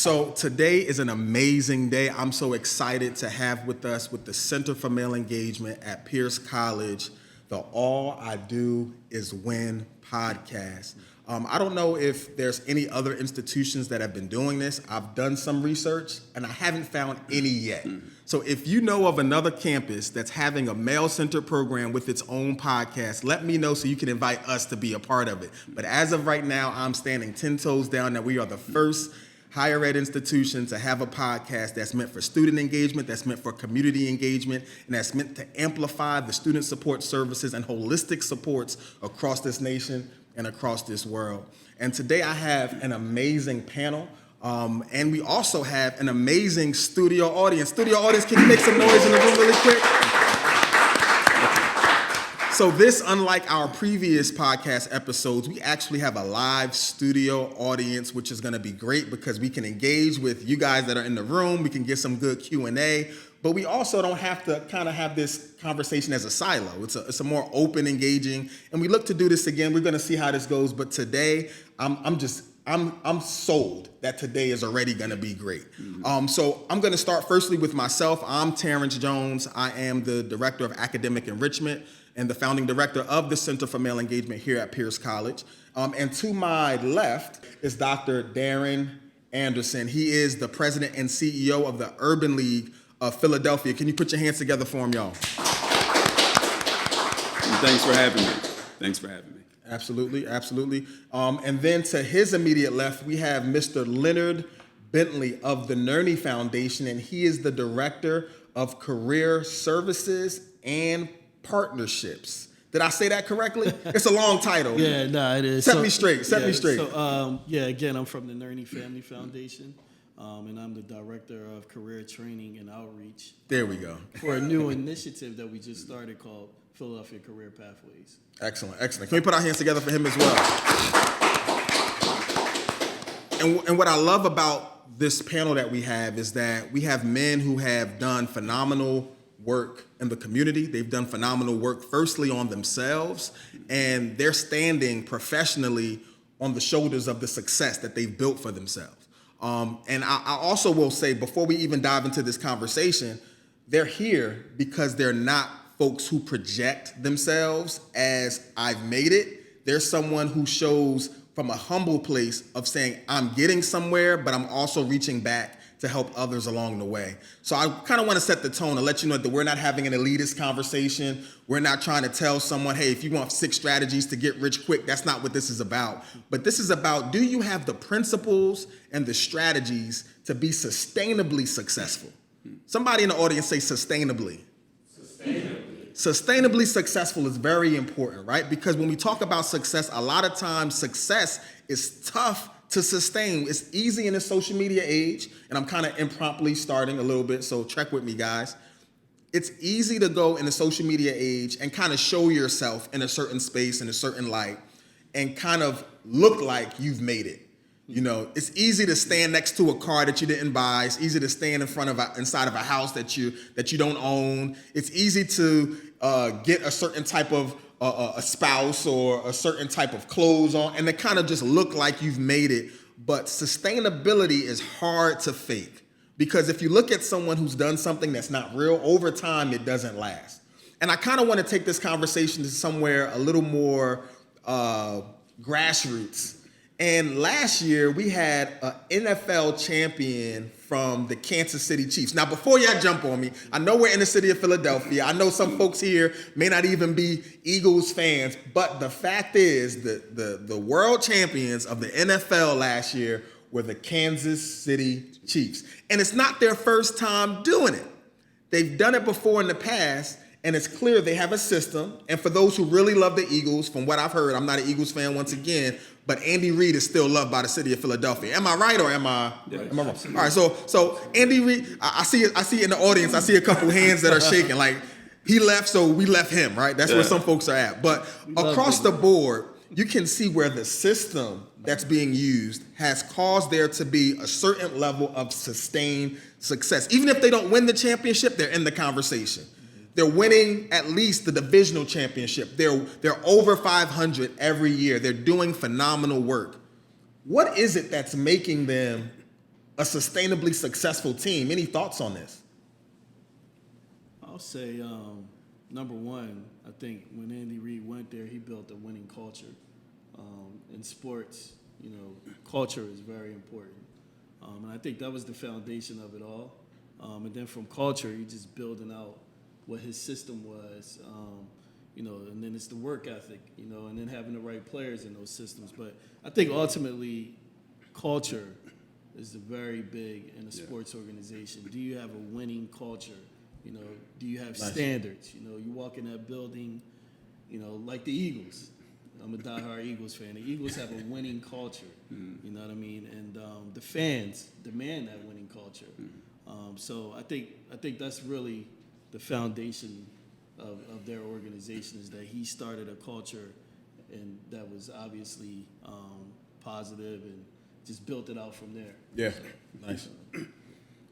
So today is an amazing day. I'm so excited to have with us with the Center for Male Engagement at Peirce College, the All I Do Is Win podcast. I don't know if there's any other institutions that have been doing this. I've done some research and I haven't found any yet. So if you know of another campus that's having a male-centered program with its own podcast, let me know so you can invite us to be a part of it. But as of right now, I'm standing 10 toes down that we are the first higher ed institution to have a podcast that's meant for student engagement, that's meant for community engagement, and that's meant to amplify the student support services and holistic supports across this nation and across this world. And today I have an amazing panel, and we also have an amazing studio audience. Studio audience, can you make some noise in the room really quick? So this, unlike our previous podcast episodes, we actually have a live studio audience, which is going to be great because we can engage with you guys that are in the room. We can get some good Q&A, but we also don't have to kind of have this conversation as a silo. It's a more open, engaging, and we look to do this again. We're going to see how this goes, but today I'm sold that today is already going to be great. So I'm going to start firstly with myself. I'm Terrence Jones. I am the Director of Academic Enrichment and the founding director of the Center for Male Engagement here at Peirce College. And to my left is Dr. Darrin Anderson. He is the president and CEO of the Urban League of Philadelphia. Can you put your hands together for him, y'all? Thanks for having me. Absolutely, absolutely. And then to his immediate left, we have Mr. Leonard Bentley of the Nerney Foundation, and he is the director of career services and partnerships. Did I say that correctly? It's a long title. Yeah, no, it is. Set me straight. So, again, I'm from the Nerney Family Foundation, and I'm the director of career training and outreach. There we go. For a new initiative that we just started called Philadelphia Career Pathways. Excellent. Can we put our hands together for him as well? And what I love about this panel that we have is that we have men who have done phenomenal work in the community. They've done phenomenal work, firstly, on themselves, and they're standing professionally on the shoulders of the success that they've built for themselves. And I also will say, before we even dive into this conversation, they're here because they're not folks who project themselves as I've made it. There's someone who shows from a humble place of saying, I'm getting somewhere, but I'm also reaching back to help others along the way. So I kind of want to set the tone and let you know that we're not having an elitist conversation. We're not trying to tell someone, hey, if you want 6 strategies to get rich quick, that's not what this is about. But this is about, do you have the principles and the strategies to be sustainably successful? Somebody in the audience say sustainably. Sustainably successful is very important, right? Because when we talk about success, a lot of times success is tough to sustain. It's easy in the social media age, and I'm kind of impromptu starting a little bit, so trek with me, guys. It's easy to go in the social media age and kind of show yourself in a certain space, in a certain light, and kind of look like you've made it. You know, it's easy to stand next to a car that you didn't buy. It's easy to stand inside of a house that you don't own. It's easy to get a certain type of a spouse or a certain type of clothes on, and they kind of just look like you've made it. But sustainability is hard to fake, because if you look at someone who's done something that's not real, over time it doesn't last. And I kind of want to take this conversation to somewhere a little more grassroots. And last year, we had an NFL champion from the Kansas City Chiefs. Now, before y'all jump on me, I know we're in the city of Philadelphia. I know some folks here may not even be Eagles fans, but the fact is that the world champions of the NFL last year were the Kansas City Chiefs. And it's not their first time doing it. They've done it before in the past, and it's clear they have a system. And for those who really love the Eagles, from what I've heard, I'm not an Eagles fan once again, but Andy Reid is still loved by the city of Philadelphia. Am I right or am I wrong? All right, so Andy Reid, I see in the audience, I see a couple hands that are shaking. Like, he left, so we left him, right? That's where some folks are at. But across the board, you can see where the system that's being used has caused there to be a certain level of sustained success. Even if they don't win the championship, they're in the conversation. They're winning at least the divisional championship. They're over 500 every year. They're doing phenomenal work. What is it that's making them a sustainably successful team. Any thoughts on this? I'll say, number one, I think when Andy Reid went there, he built a winning culture. In sports, culture is very important. And I think that was the foundation of it all. And then from culture, he just building out what his system was, and then it's the work ethic, and then having the right players in those systems. But I think ultimately, culture is very big in a sports organization. Do you have a winning culture? Do you have standards? You walk in that building, like the Eagles. I'm a diehard Eagles fan. The Eagles have a winning culture. You know what I mean? And the fans demand that winning culture. So I think that's really the foundation of their organization, is that he started a culture, and that was obviously positive, and just built it out from there. Yeah, nice.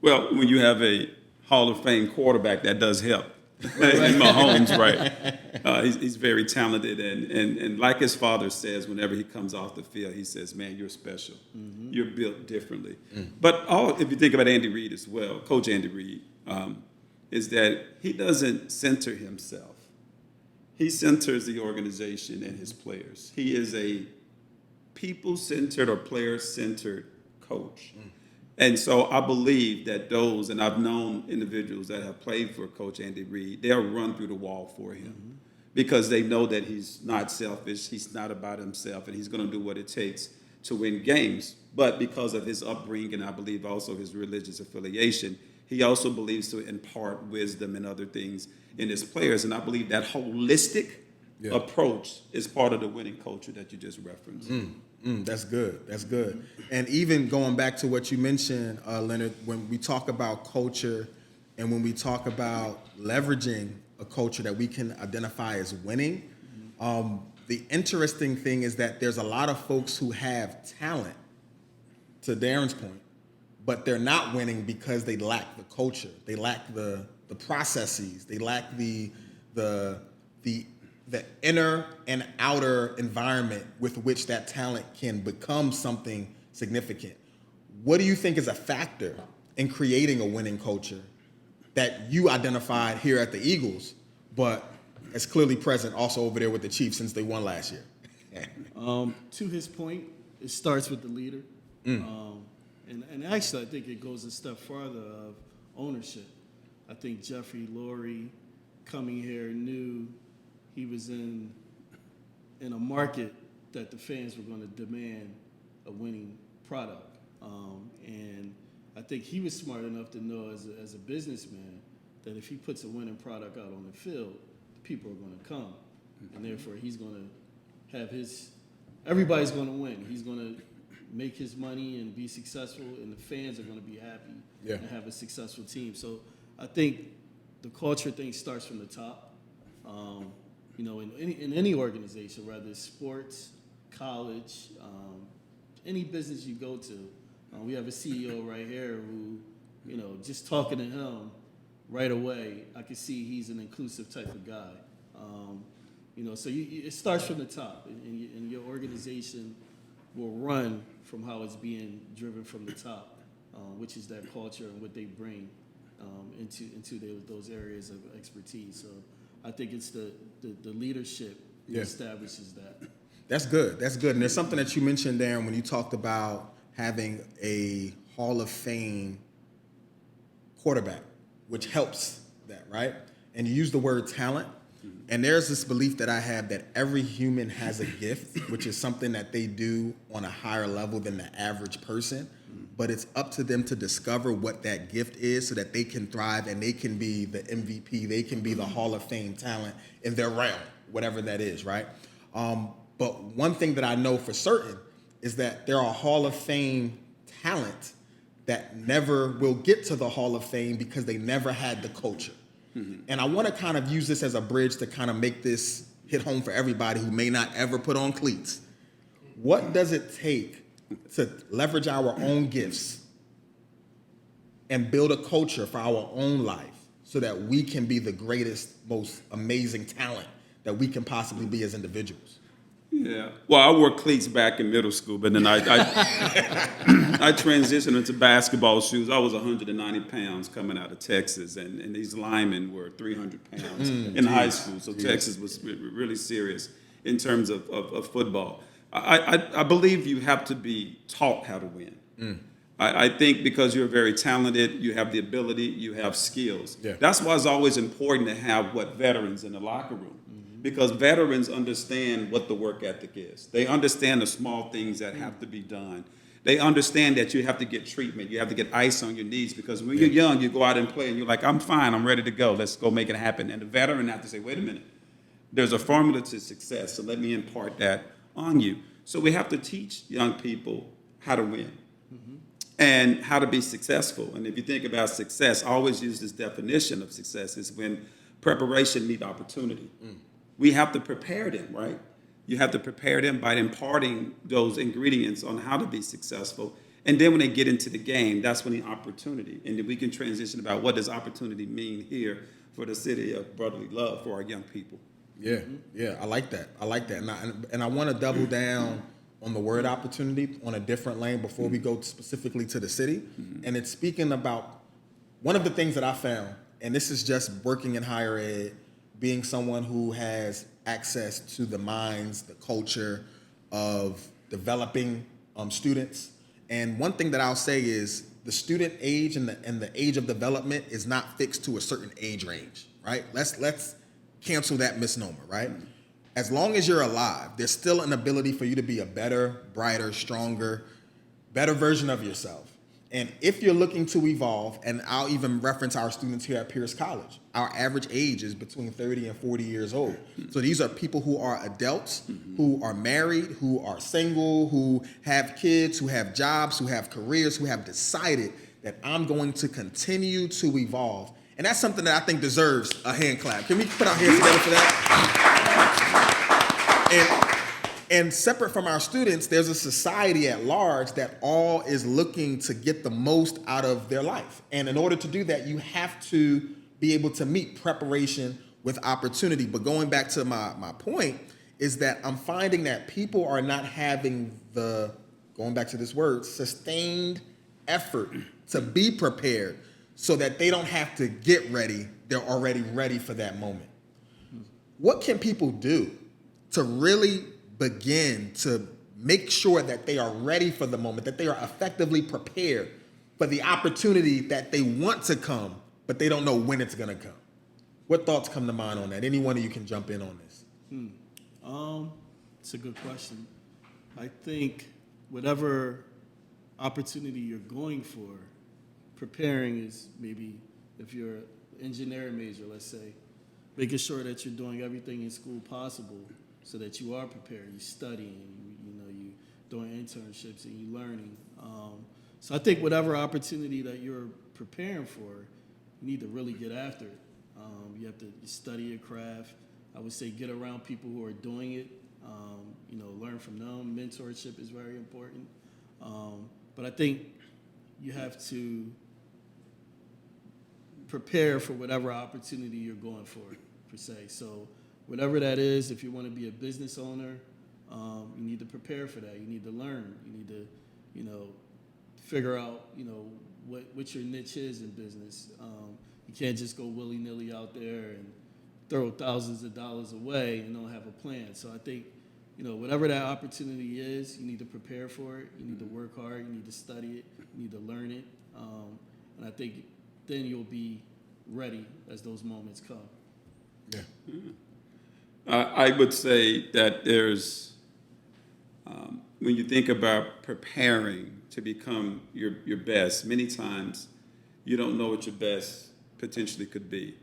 Well, when you have a Hall of Fame quarterback, that does help. In Mahomes, right? He's very talented, and like his father says, whenever he comes off the field, he says, "Man, you're special. You're built differently." But if you think about Andy Reid as well, Coach Andy Reid, is that he doesn't center himself. He centers the organization and his players. He is a people-centered or player-centered coach. And so I believe that those, and I've known individuals that have played for Coach Andy Reid, they'll run through the wall for him because they know that he's not selfish, he's not about himself, and he's going to do what it takes to win games. But because of his upbringing, I believe also his religious affiliation, he also believes to impart wisdom and other things in his players. And I believe that holistic approach is part of the winning culture that you just referenced. That's good. That's good. And even going back to what you mentioned, Leonard, when we talk about culture and when we talk about leveraging a culture that we can identify as winning, the interesting thing is that there's a lot of folks who have talent, to Darrin's point, but they're not winning because they lack the culture. They lack the processes. They lack the inner and outer environment with which that talent can become something significant. What do you think is a factor in creating a winning culture that you identified here at the Eagles, but is clearly present also over there with the Chiefs since they won last year? To his point, it starts with the leader. And actually, I think it goes a step farther of ownership. I think Jeffrey Lurie coming here knew he was in a market that the fans were going to demand a winning product. And I think he was smart enough to know as a businessman that if he puts a winning product out on the field, people are going to come. And therefore, he's going to have everybody's going to win. He's going to make his money and be successful, and the fans are going to be happy and have a successful team. So I think the culture thing starts from the top. In any organization, whether it's sports, college, any business you go to, we have a CEO right here who, just talking to him right away, I can see he's an inclusive type of guy. So it starts from the top, and your organization will run from how it's being driven from the top, which is that culture and what they bring into those areas of expertise. So I think it's the leadership that establishes that. That's good. That's good. And there's something that you mentioned, Darrin, when you talked about having a Hall of Fame quarterback, which helps that, right? And you use the word talent. And there's this belief that I have that every human has a gift, which is something that they do on a higher level than the average person. But it's up to them to discover what that gift is so that they can thrive and they can be the MVP. They can be the Hall of Fame talent in their realm, whatever that is, right? But one thing that I know for certain is that there are Hall of Fame talent that never will get to the Hall of Fame because they never had the culture. And I want to kind of use this as a bridge to kind of make this hit home for everybody who may not ever put on cleats. What does it take to leverage our own gifts and build a culture for our own life so that we can be the greatest, most amazing talent that we can possibly be as individuals? Yeah. Well, I wore cleats back in middle school, but then I transitioned into basketball shoes. I was 190 pounds coming out of Texas, and these linemen were 300 pounds in high school. So Texas was really serious in terms of football. I believe you have to be taught how to win. I think because you're very talented, you have the ability, you have skills. Yeah. That's why it's always important to have veterans in the locker room. Because veterans understand what the work ethic is. They understand the small things that have to be done. They understand that you have to get treatment. You have to get ice on your knees because when you're young, you go out and play and you're like, I'm fine, I'm ready to go. Let's go make it happen. And the veteran has to say, wait a minute, there's a formula to success, so let me impart that on you. So we have to teach young people how to win and how to be successful. And if you think about success, I always use this definition of success is when preparation meets opportunity. We have to prepare them, right? You have to prepare them by imparting those ingredients on how to be successful. And then when they get into the game, that's when the opportunity. And then we can transition about what does opportunity mean here for the city of brotherly love for our young people. Yeah, yeah, I like that. And I want to double down on the word opportunity on a different lane before we go specifically to the city. And it's speaking about one of the things that I found, and this is just working in higher ed, being someone who has access to the minds, the culture of developing students. And one thing that I'll say is the student age and the age of development is not fixed to a certain age range, right? Let's cancel that misnomer, right? As long as you're alive, there's still an ability for you to be a better, brighter, stronger, better version of yourself. And if you're looking to evolve, and I'll even reference our students here at Peirce College, our average age is between 30 and 40 years old. So these are people who are adults, who are married, who are single, who have kids, who have jobs, who have careers, who have decided that I'm going to continue to evolve. And that's something that I think deserves a hand clap. Can we put our hands together for that? And separate from our students, there's a society at large that all is looking to get the most out of their life. And in order to do that, you have to be able to meet preparation with opportunity. But going back to my point is that I'm finding that people are not having going back to this word, sustained effort to be prepared so that they don't have to get ready. They're already ready for that moment. What can people do to really begin to make sure that they are ready for the moment, that they are effectively prepared for the opportunity that they want to come, but they don't know when it's going to come? What thoughts come to mind on that? Any one of you can jump in on this. It's a good question. I think whatever opportunity you're going for, preparing is maybe, if you're an engineering major, let's say, making sure that you're doing everything in school possible so that you are prepared. You're studying, you're doing internships and you're learning. So I think whatever opportunity that you're preparing for, you need to really get after it. You have to study your craft. I would say get around people who are doing it. Learn from them. Mentorship is very important. But I think you have to prepare for whatever opportunity you're going for, per se. So whatever that is, if you want to be a business owner, you need to prepare for that. You need to learn. You need to, figure out, what your niche is in business. You can't just go willy-nilly out there and throw thousands of dollars away and don't have a plan. So I think, whatever that opportunity is, you need to prepare for it. You need to work hard. You need to study it. You need to learn it. And I think then you'll be ready as those moments come. Yeah. I would say that there's, when you think about preparing to become your best, many times you don't know what your best potentially could be.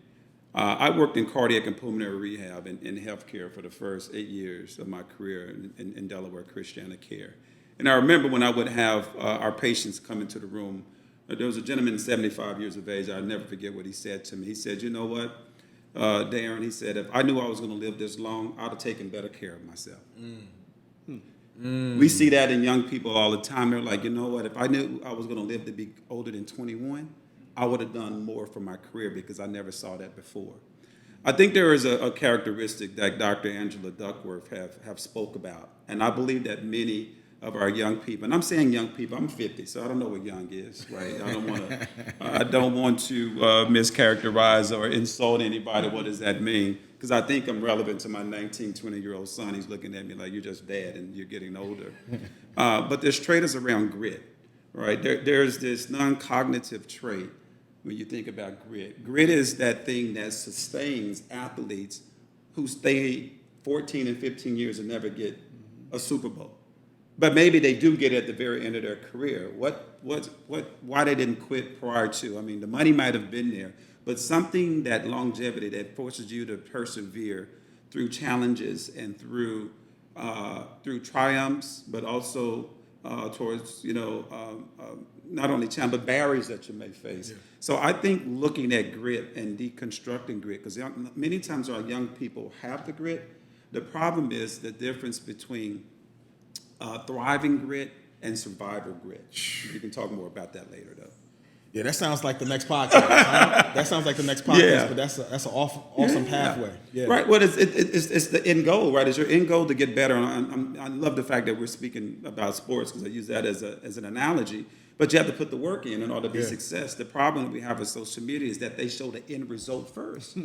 I worked in cardiac and pulmonary rehab and in healthcare for the first 8 years of my career in Delaware Christiana Care. And I remember when I would have our patients come into the room, there was a gentleman 75 years of age. I'll never forget what he said to me. He said, you know what, Darrin, he said, if I knew I was going to live this long, I'd have taken better care of myself. We see that in young people all the time. They're like, you know what, if I knew I was going to live to be older than 21, I would have done more for my career because I never saw that before. I think there is a characteristic that Dr. Angela Duckworth have spoke about, and I believe that many of our young people, and I'm saying young people, I'm 50, so I don't know what young is, right? I don't want to mischaracterize or insult anybody. What does that mean? Because I think I'm relevant to my 19, 20-year-old son. He's looking at me like, you're just dad and you're getting older. But there's traits around grit, right? There's this non-cognitive trait when you think about grit. Grit is that thing that sustains athletes who stay 14 and 15 years and never get a Super Bowl. But maybe they do get it at the very end of their career. Why they didn't quit prior to? I mean, the money might have been there, but something, that longevity that forces you to persevere through challenges and through triumphs, but also towards, not only challenge, but barriers that you may face. Yeah. So I think looking at grit and deconstructing grit, because many times our young people have the grit. The problem is the difference between thriving grit and survivor grit. You can talk more about that later, though. Yeah, that sounds like the next podcast. Huh? That sounds like the next podcast, yeah. But that's an awesome pathway. Yeah. Right. Well, it's the end goal, right? It's your end goal to get better. And I love the fact that we're speaking about sports because I use that as an analogy. But you have to put the work in order to be success. The problem that we have with social media is that they show the end result first.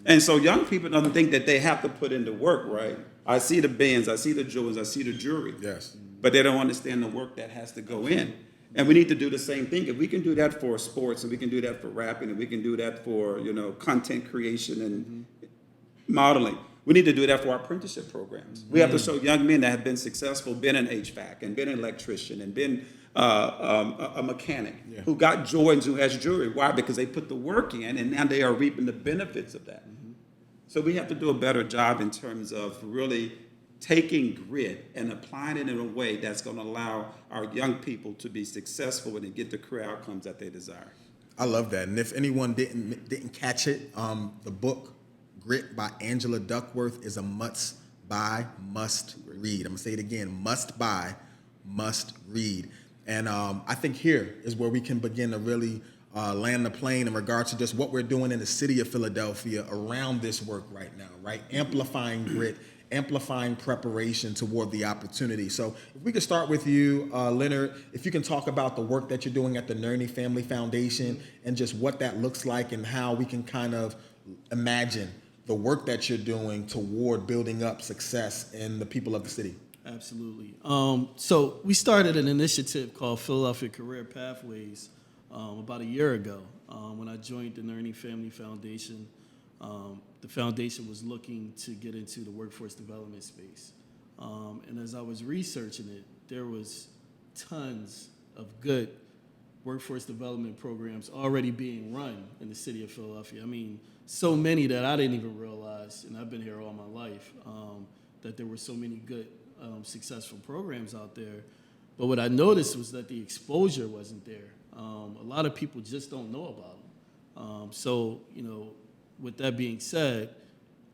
And so young people don't think that they have to put in the work, right? I see the bands, I see the jewels, I see the jewelry. Yes. But they don't understand the work that has to go in. And we need to do the same thing. If we can do that for sports, and we can do that for rapping, and we can do that for, content creation and modeling, we need to do that for our apprenticeship programs. We have to show young men that have been successful, been an HVAC, and been an electrician, and been a mechanic who got joy and who has jewelry. Why? Because they put the work in, and now they are reaping the benefits of that. So we have to do a better job in terms of really taking grit and applying it in a way that's going to allow our young people to be successful and get the career outcomes that they desire. I love that. And if anyone didn't catch it, the book Grit by Angela Duckworth is a must buy, must read. I'm gonna say it again: must buy, must read. And I think here is where we can begin to really land the plane in regards to just what we're doing in the city of Philadelphia around this work right now, right? Amplifying grit, amplifying preparation toward the opportunity. So if we could start with you, Leonard, if you can talk about the work that you're doing at the Nerney Family Foundation and just what that looks like and how we can kind of imagine the work that you're doing toward building up success in the people of the city. Absolutely. So we started an initiative called Philadelphia Career Pathways about a year ago when I joined the Nerney Family Foundation. The foundation was looking to get into the workforce development space. And as I was researching it, there was tons of good workforce development programs already being run in the city of Philadelphia. I mean, so many that I didn't even realize, and I've been here all my life, that there were so many good, successful programs out there. But what I noticed was that the exposure wasn't there. A lot of people just don't know about them. So, with that being said,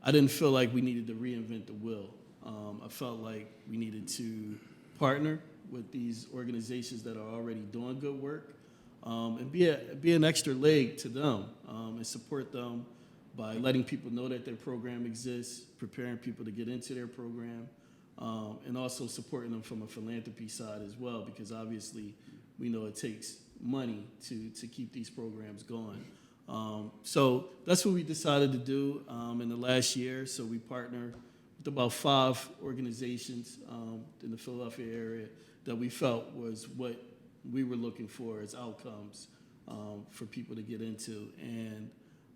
I didn't feel like we needed to reinvent the wheel. I felt like we needed to partner with these organizations that are already doing good work and be an extra leg to them and support them by letting people know that their program exists, preparing people to get into their program, and also supporting them from a philanthropy side as well, because obviously we know it takes money to keep these programs going. So that's what we decided to do in the last year. So we partnered with about 5 organizations in the Philadelphia area that we felt was what we were looking for as outcomes for people to get into. And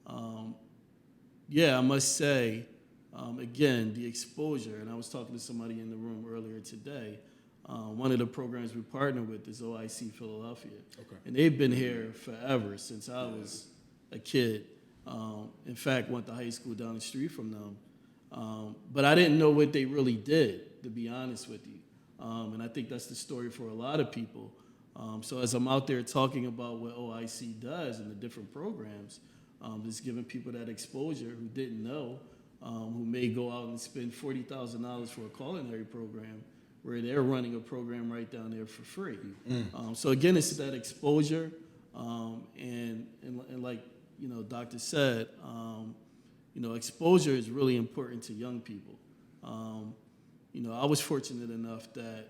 I must say, again, the exposure, and I was talking to somebody in the room earlier today, one of the programs we partner with is OIC Philadelphia. Okay. And they've been here forever, since I was a kid. In fact, went to high school down the street from them. But I didn't know what they really did, to be honest with you. And I think that's the story for a lot of people. So as I'm out there talking about what OIC does and the different programs, just giving people that exposure who didn't know, who may go out and spend $40,000 for a culinary program, where they're running a program right down there for free. So again, it's that exposure, and like Doctor said, exposure is really important to young people. I was fortunate enough that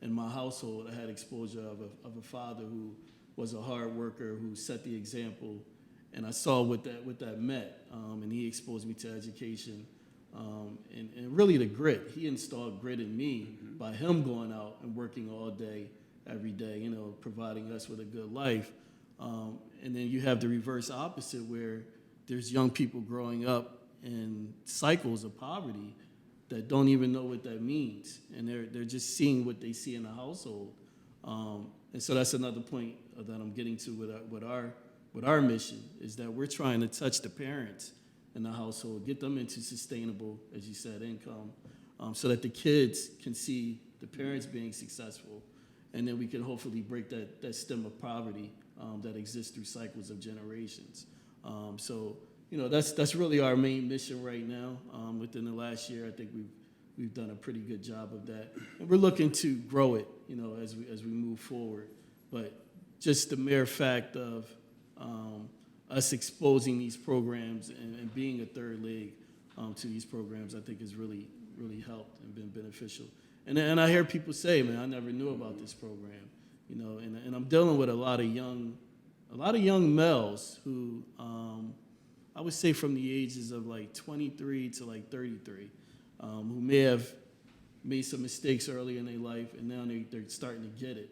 in my household I had exposure of a father who was a hard worker, who set the example, and I saw what that meant, and he exposed me to education, and really the grit. He installed grit in me by him going out and working all day, every day, providing us with a good life. And then you have the reverse opposite, where there's young people growing up in cycles of poverty that don't even know what that means, and they're just seeing what they see in the household. And so that's another point that I'm getting to with our mission, is that we're trying to touch the parents in the household, get them into sustainable, as you said, income, so that the kids can see the parents being successful, and then we can hopefully break that stem of poverty that exists through cycles of generations. So that's really our main mission right now. Within the last year, I think we've done a pretty good job of that, and we're looking to grow it, as we move forward. But just the mere fact of us exposing these programs and being a third leg to these programs, I think has really, really helped and been beneficial. And I hear people say, man, I never knew about this program, and I'm dealing with a lot of young males who, I would say from the ages of like 23 to like 33, who may have made some mistakes early in their life, and now they're starting to get it.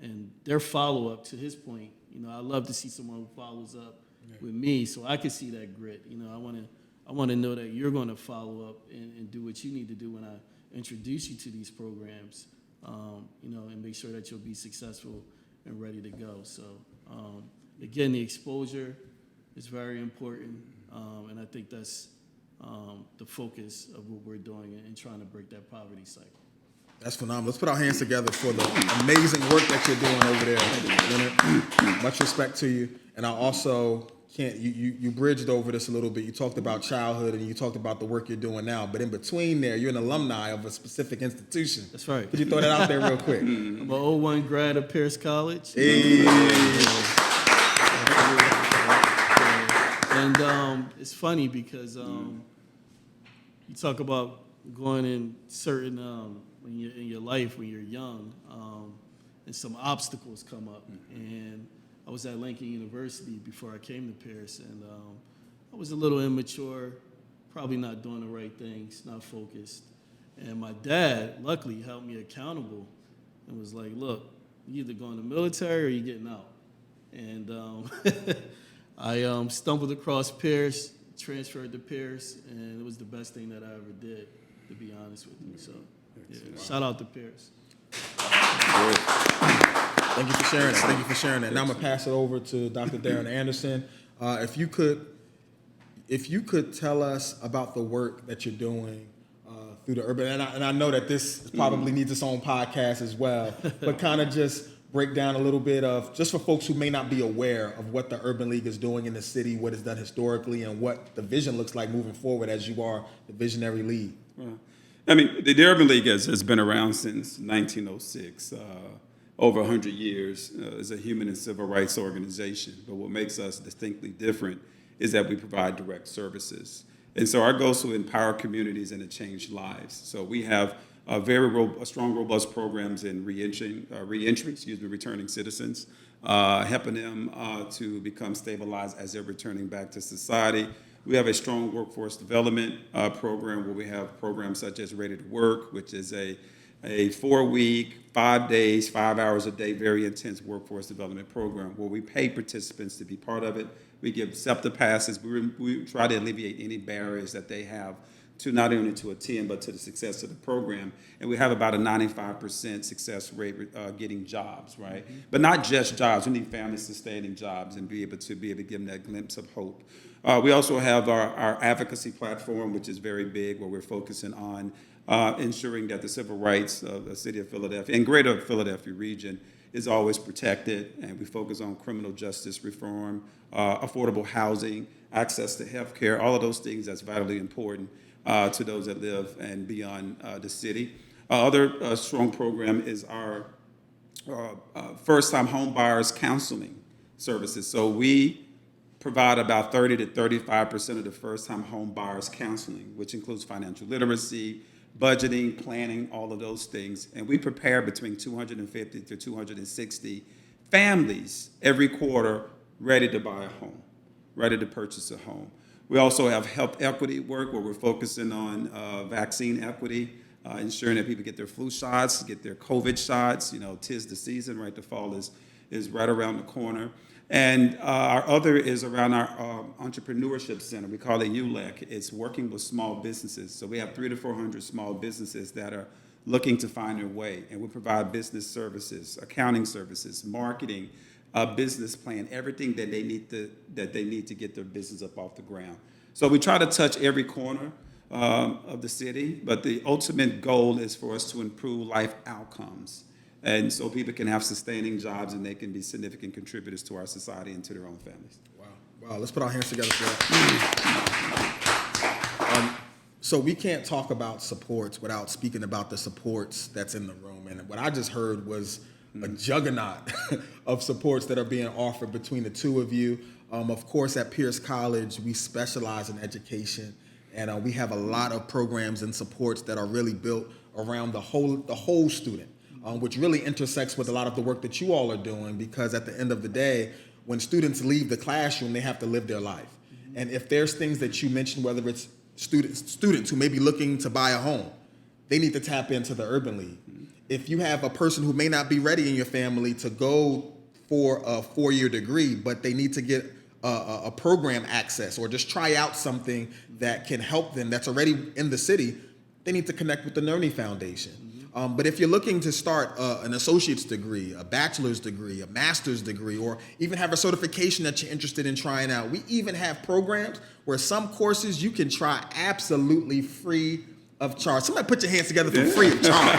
And their follow-up, to his point, I love to see someone who follows up with me, so I can see that grit. I want to know that you're going to follow up and do what you need to do when I introduce you to these programs, and make sure that you'll be successful and ready to go. So, again, the exposure is very important, and I think that's the focus of what we're doing and trying to break that poverty cycle. That's phenomenal. Let's put our hands together for the amazing work that you're doing over there, Leonard. Much respect to you. And I also you bridged over this a little bit. You talked about childhood and you talked about the work you're doing now. But in between there, you're an alumni of a specific institution. That's right. Could you throw that out there real quick? I'm an 01 grad of Peirce College. Hey. And it's funny because you talk about going in certain when you're in your life when you're young, and some obstacles come up. And I was at Lincoln University before I came to Peirce, and I was a little immature, probably not doing the right things, not focused. And my dad, luckily, held me accountable and was like, "Look, you either going to the military or you're getting out." And I stumbled across Peirce, transferred to Peirce, and it was the best thing that I ever did, to be honest with you. So, yeah, shout out to Peirce. Thank you for sharing that. Thank you for sharing that. Now I'm gonna pass it over to Dr. Darrin Anderson. If you could tell us about the work that you're doing through the urban, and I know that this probably needs its own podcast as well, but kind of just break down a little bit of, just for folks who may not be aware of what the Urban League is doing in the city, what it's done historically, and what the vision looks like moving forward as you are the visionary lead. I mean, the Urban League has been around since 1906. Over 100 years as a human and civil rights organization. But what makes us distinctly different is that we provide direct services. And so our goal is to empower communities and to change lives. So we have strong, robust programs in returning citizens, helping them to become stabilized as they're returning back to society. We have a strong workforce development program where we have programs such as Ready to Work, which is a 4-week, 5 days, 5 hours a day, very intense workforce development program where we pay participants to be part of it. We give SEPTA passes. We try to alleviate any barriers that they have to not only to attend, but to the success of the program. And we have about a 95% success rate getting jobs, right? Mm-hmm. But not just jobs. We need family-sustaining jobs and be able to give them that glimpse of hope. We also have our advocacy platform, which is very big, where we're focusing on ensuring that the civil rights of the city of Philadelphia and greater Philadelphia region is always protected, and we focus on criminal justice reform, affordable housing, access to health care, all of those things that's vitally important to those that live and beyond the city. Other strong program is our first-time home buyers counseling services. So we provide about 30 to 35% of the first-time home buyers counseling, which includes financial literacy, budgeting, planning, all of those things. And we prepare between 250 to 260 families every quarter ready to buy a home, ready to purchase a home. We also have health equity work where we're focusing on vaccine equity, ensuring that people get their flu shots, get their COVID shots. You know, 'tis the season, right? The fall is right around the corner. And our other is around our entrepreneurship center. We call it ULEC. It's working with small businesses. So we have 300 to 400 small businesses that are looking to find their way. And we provide business services, accounting services, marketing, business plan, everything that they need to get their business up off the ground. So we try to touch every corner of the city, but the ultimate goal is for us to improve life outcomes. And so people can have sustaining jobs and they can be significant contributors to our society and to their own families. Wow, let's put our hands together for that. So we can't talk about supports without speaking about the supports that's in the room. And what I just heard was a juggernaut of supports that are being offered between the two of you. Of course, at Peirce College, we specialize in education, and we have a lot of programs and supports that are really built around the whole student. Which really intersects with a lot of the work that you all are doing, because at the end of the day, when students leave the classroom, they have to live their life. Mm-hmm. And if there's things that you mentioned, whether it's students who may be looking to buy a home, they need to tap into the Urban League. Mm-hmm. If you have a person who may not be ready in your family to go for a 4-year degree, but they need to get a program access or just try out something that can help them that's already in the city, they need to connect with the Nerney Foundation. But if you're looking to start an associate's degree, a bachelor's degree, a master's degree, or even have a certification that you're interested in trying out, we even have programs where some courses you can try absolutely free of charge. Somebody put your hands together for free of charge.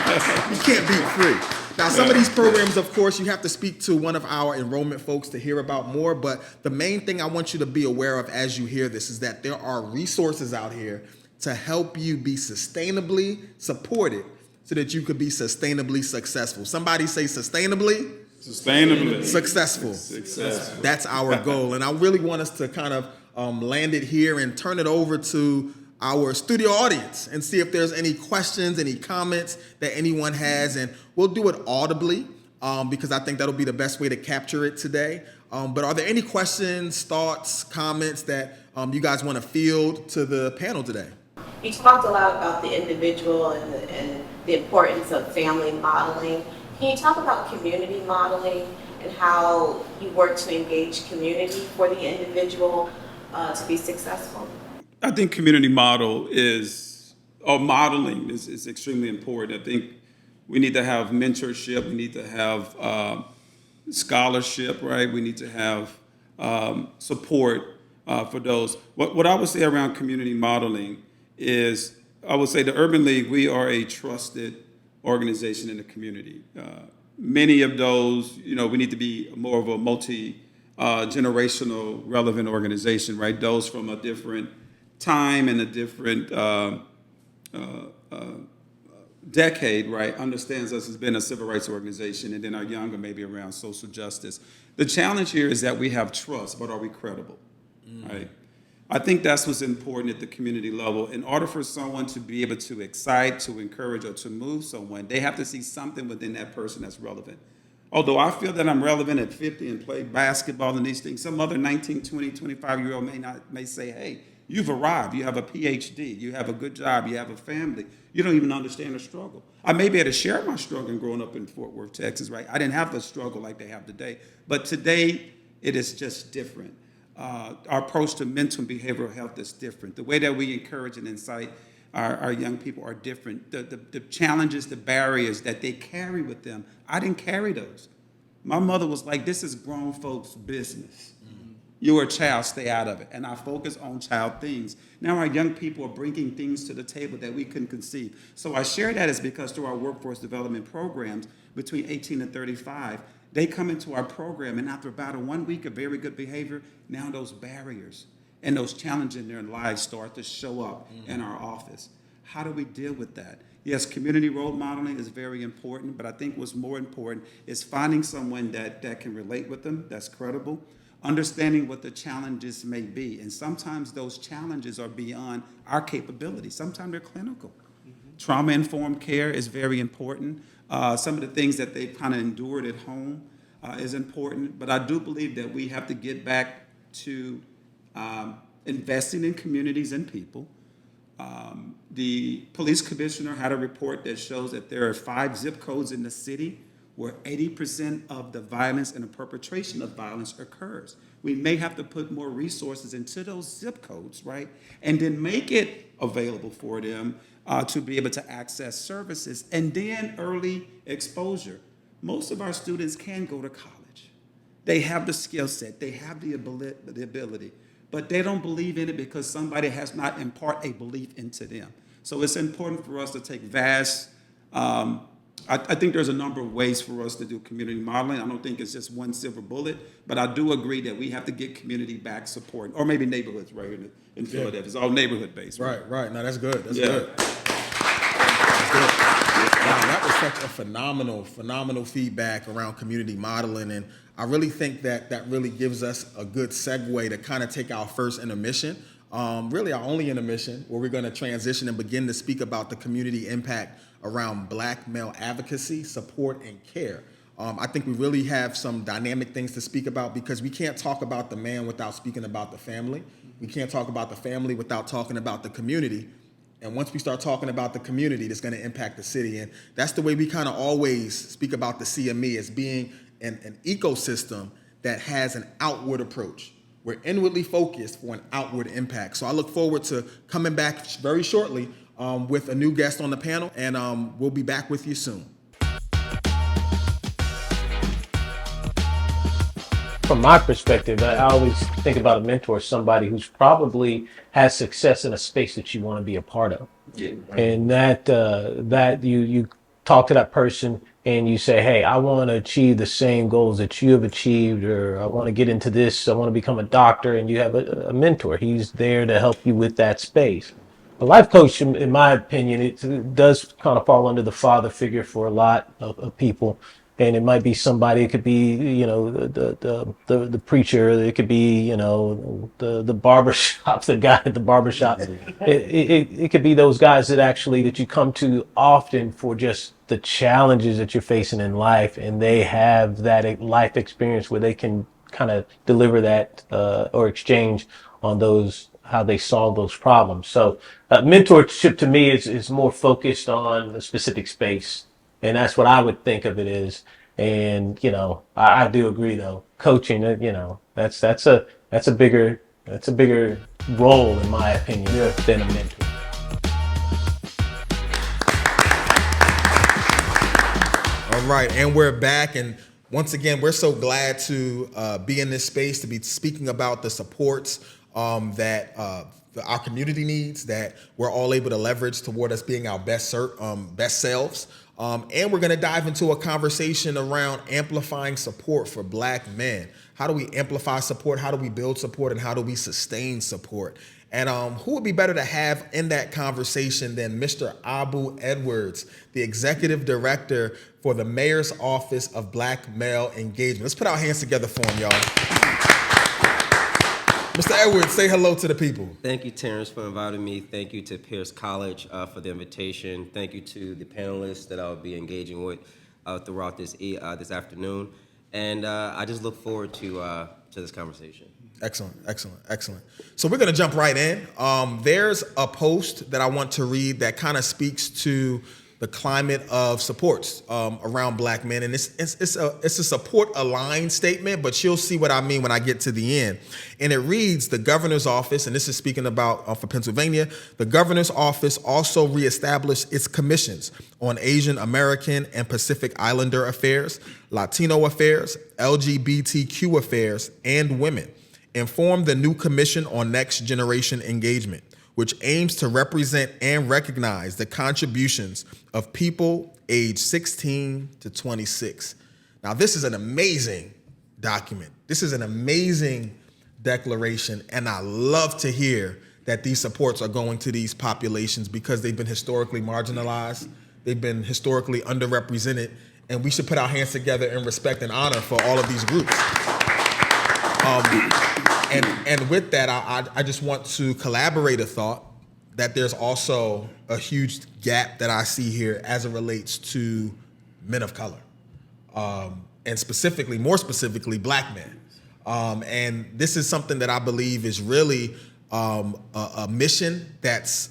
You can't beat free. Now, some of these programs, of course, you have to speak to one of our enrollment folks to hear about more, but the main thing I want you to be aware of as you hear this is that there are resources out here to help you be sustainably supported so that you could be sustainably successful. Somebody say sustainably? Sustainably. Successful. Successful. That's our goal. And I really want us to kind of land it here and turn it over to our studio audience and see if there's any questions, any comments that anyone has. And we'll do it audibly because I think that'll be the best way to capture it today. But are there any questions, thoughts, comments that you guys want to field to the panel today? You talked a lot about the individual and the importance of family modeling. Can you talk about community modeling and how you work to engage community for the individual to be successful? I think modeling is extremely important. I think we need to have mentorship. We need to have scholarship, right? We need to have support for those. What I would say around community modeling is, I would say the Urban League, we are a trusted organization in the community. Many of those, we need to be more of a multi-generational relevant organization, right? Those from a different time and a different decade, right, understands us as being a civil rights organization, and then our younger maybe around social justice. The challenge here is that we have trust, but are we credible, right? I think that's what's important at the community level. In order for someone to be able to excite, to encourage, or to move someone, they have to see something within that person that's relevant. Although I feel that I'm relevant at 50 and play basketball and these things, some other 19, 20, 25-year-old may say, hey, you've arrived, you have a PhD, you have a good job, you have a family. You don't even understand the struggle. I may be able to share my struggle growing up in Fort Worth, Texas, right? I didn't have the struggle like they have today. But today, it is just different. Our approach to mental and behavioral health is different. The way that we encourage and incite our young people are different. The challenges, the barriers that they carry with them, I didn't carry those. My mother was like, this is grown folks' business. You're a child, stay out of it. And I focus on child things. Now our young people are bringing things to the table that we couldn't conceive. So I share that is because through our workforce development programs, between 18 and 35, they come into our program, and after about 1 week of very good behavior, now those barriers and those challenges in their lives start to show up in our office. How do we deal with that? Yes, community role modeling is very important, but I think what's more important is finding someone that can relate with them, that's credible, understanding what the challenges may be. And sometimes those challenges are beyond our capability. Sometimes they're clinical. Trauma-informed care is very important. Some of the things that they've kind of endured at home is important. But I do believe that we have to get back to investing in communities and people. The police commissioner had a report that shows that there are 5 zip codes in the city where 80% of the violence and the perpetration of violence occurs. We may have to put more resources into those zip codes, right? And then make it available for them to be able to access services. And then early exposure. Most of our students can go to college. They have the skill set, they have the ability, but they don't believe in it because somebody has not imparted a belief into them. So it's important for us to take vast, I think there's a number of ways for us to do community modeling. I don't think it's just one silver bullet, but I do agree that we have to get community back support, or maybe neighborhoods, right, in Philadelphia. It's all neighborhood based. Right. No, that's good. That's Yeah. good. That's good. Wow, that was such a phenomenal feedback around community modeling. And I really think that really gives us a good segue to kind of take our first intermission, really our only intermission, where we're going to transition and begin to speak about the community impact around Black male advocacy, support, and care. I think we really have some dynamic things to speak about because we can't talk about the man without speaking about the family. We can't talk about the family without talking about the community. And once we start talking about the community, that's going to impact the city. And that's the way we kind of always speak about the CME as being an ecosystem that has an outward approach. We're inwardly focused for an outward impact. So I look forward to coming back very shortly with a new guest on the panel, and we'll be back with you soon. From my perspective, I always think about a mentor as somebody who's probably has success in a space that you want to be a part of. Yeah. And that you talk to that person and you say, hey, I want to achieve the same goals that you have achieved, or I want to get into this, I want to become a doctor, and you have a mentor. He's there to help you with that space. A life coach, in my opinion, it does kind of fall under the father figure for a lot of people. And it might be somebody, it could be, you know, the preacher, it could be, you know, the barbershop, the guy at the barbershop. It could be those guys that you come to often for just the challenges that you're facing in life, and they have that life experience where they can kind of deliver that or exchange on those, how they solve those problems. So mentorship to me is more focused on a specific space. And that's what I would think of it as. And, you know, I do agree though. Coaching, you know, that's a bigger role in my opinion than a mentor. All right, and we're back, and once again, we're so glad to be in this space, to be speaking about the supports that our community needs, that we're all able to leverage toward us being our best selves. And we're going to dive into a conversation around amplifying support for Black men. How do we amplify support? How do we build support? And how do we sustain support? And who would be better to have in that conversation than Mr. Abu Edwards, the Executive Director for the Mayor's Office of Black Male Engagement. Let's put our hands together for him, y'all. Mr. Edwards, say hello to the people. Thank you, Terrence, for inviting me. Thank you to Peirce College for the invitation. Thank you to the panelists that I'll be engaging with throughout this afternoon. And I just look forward to this conversation. Excellent. So we're going to jump right in. There's a post that I want to read that kind of speaks to the climate of supports around Black men. And it's a support aligned statement, but you'll see what I mean when I get to the end. And it reads, the governor's office, and this is speaking about for Pennsylvania, the governor's office also reestablished its commissions on Asian American and Pacific Islander affairs, Latino affairs, LGBTQ affairs, and women, and formed the new Commission on Next Generation Engagement, which aims to represent and recognize the contributions of people aged 16 to 26. Now, this is an amazing document. This is an amazing declaration, and I love to hear that these supports are going to these populations because they've been historically marginalized, they've been historically underrepresented, and we should put our hands together in respect and honor for all of these groups. And with that, I just want to collaborate a thought that there's also a huge gap that I see here as it relates to men of color, and more specifically, Black men. And this is something that I believe is really a mission that's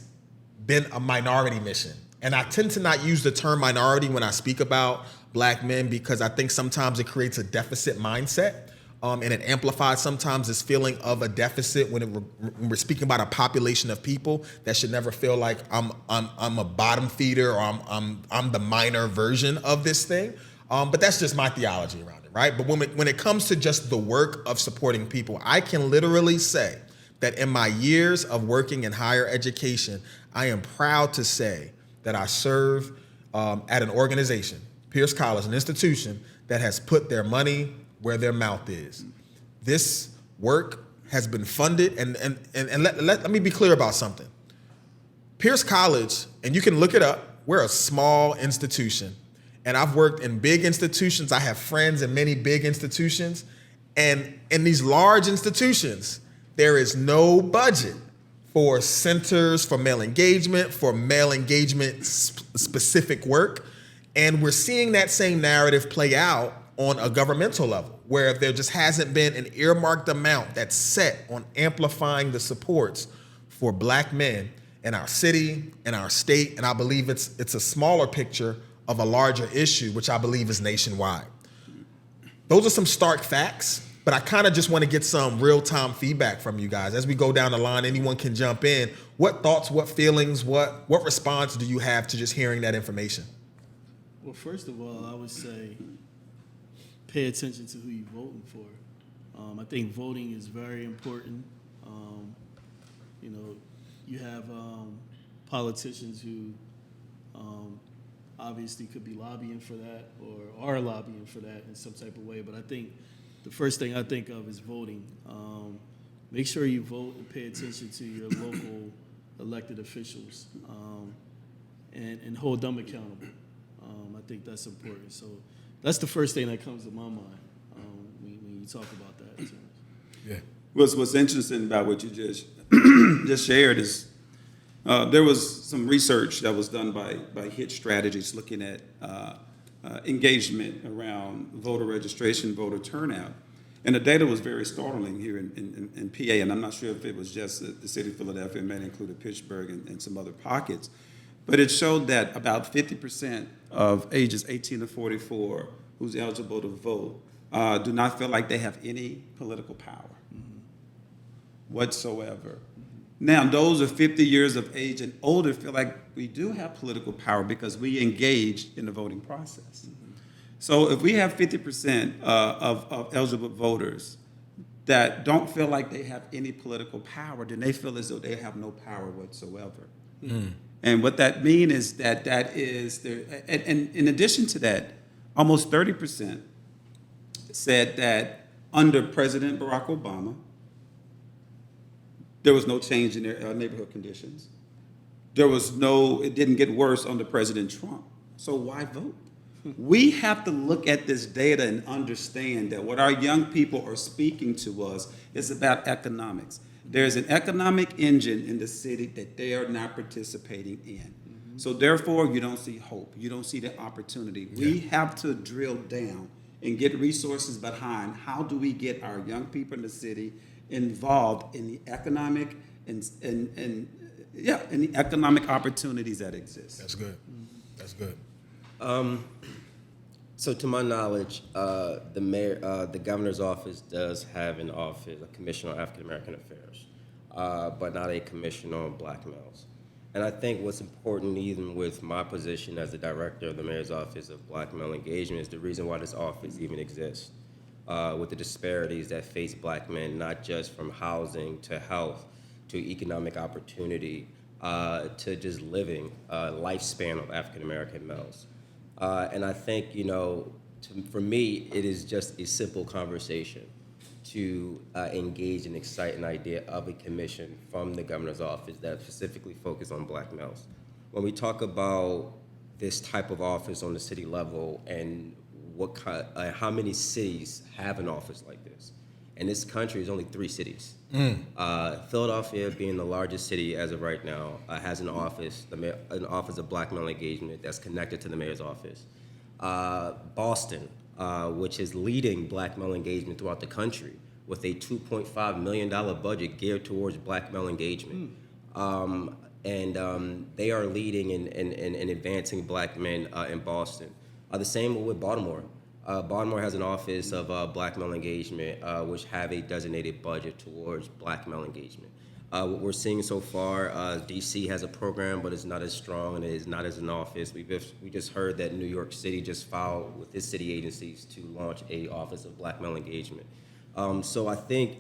been a minority mission. And I tend to not use the term minority when I speak about Black men because I think sometimes it creates a deficit mindset. And it amplifies sometimes this feeling of a deficit when we're speaking about a population of people that should never feel like I'm a bottom feeder or I'm the minor version of this thing. But that's just my theology around it, right? But when it comes to just the work of supporting people, I can literally say that in my years of working in higher education, I am proud to say that I serve at an organization, Peirce College, an institution that has put their money where their mouth is. This work has been funded, and let me be clear about something. Peirce College, and you can look it up, we're a small institution. And I've worked in big institutions. I have friends in many big institutions. And in these large institutions, there is no budget for centers for male engagement, specific work. And we're seeing that same narrative play out on a governmental level, where there just hasn't been an earmarked amount that's set on amplifying the supports for Black men in our city, in our state, and I believe it's a smaller picture of a larger issue, which I believe is nationwide. Those are some stark facts, but I kind of just want to get some real-time feedback from you guys. As we go down the line, anyone can jump in. What thoughts, what feelings, what response do you have to just hearing that information? Well, first of all, I would say pay attention to who you're voting for. I think voting is very important. You have politicians who obviously could be lobbying for that or are lobbying for that in some type of way. But I think the first thing I think of is voting. Make sure you vote and pay attention to your local elected officials and hold them accountable. I think that's important. So that's the first thing that comes to my mind when you talk about that. So. Yeah. What's interesting about what you just shared is there was some research that was done by Hit Strategies looking at engagement around voter registration, voter turnout. And the data was very startling here in PA, and I'm not sure if it was just the city of Philadelphia, it may have included Pittsburgh and some other pockets. But it showed that about 50% of ages 18 to 44 who's eligible to vote do not feel like they have any political power whatsoever. Now, those are 50 years of age and older feel like we do have political power because we engaged in the voting process. So if we have 50% of eligible voters that don't feel like they have any political power, then they feel as though they have no power whatsoever. And what that means is that is there. And in addition to that, almost 30% said that under President Barack Obama, there was no change in their neighborhood conditions. It didn't get worse under President Trump. So why vote? We have to look at this data and understand that what our young people are speaking to us is about economics. There's an economic engine in the city that they are not participating in. So therefore, you don't see hope. You don't see the opportunity. We have to drill down and get resources behind how do we get our young people in the city involved in the economic in the economic opportunities that exist. That's good. That's good. So to my knowledge, the governor's office does have an office, a commission on African American affairs, but not a commission on Black males. And I think what's important, even with my position as the director of the mayor's office of Black male engagement, is the reason why this office even exists. With the disparities that face Black men, not just from housing to health to economic opportunity to just living lifespan of African American males. And I think, for me, it is just a simple conversation to engage and excite an idea of a commission from the governor's office that specifically focus on Black males. When we talk about this type of office on the city level and how many cities have an office like this, in this country, there's only 3 cities. Philadelphia, being the largest city as of right now, has an office, an office of black male engagement that's connected to the mayor's office. Boston, which is leading black male engagement throughout the country, with a $2.5 million budget geared towards black male engagement. They are leading in advancing black men in Boston. The same with Baltimore. Baltimore has an office of black male engagement, which have a designated budget towards black male engagement. What we're seeing so far, DC has a program, but it's not as strong and it is not as an office. We just heard that New York City just filed with its city agencies to launch a office of black male engagement. So I think,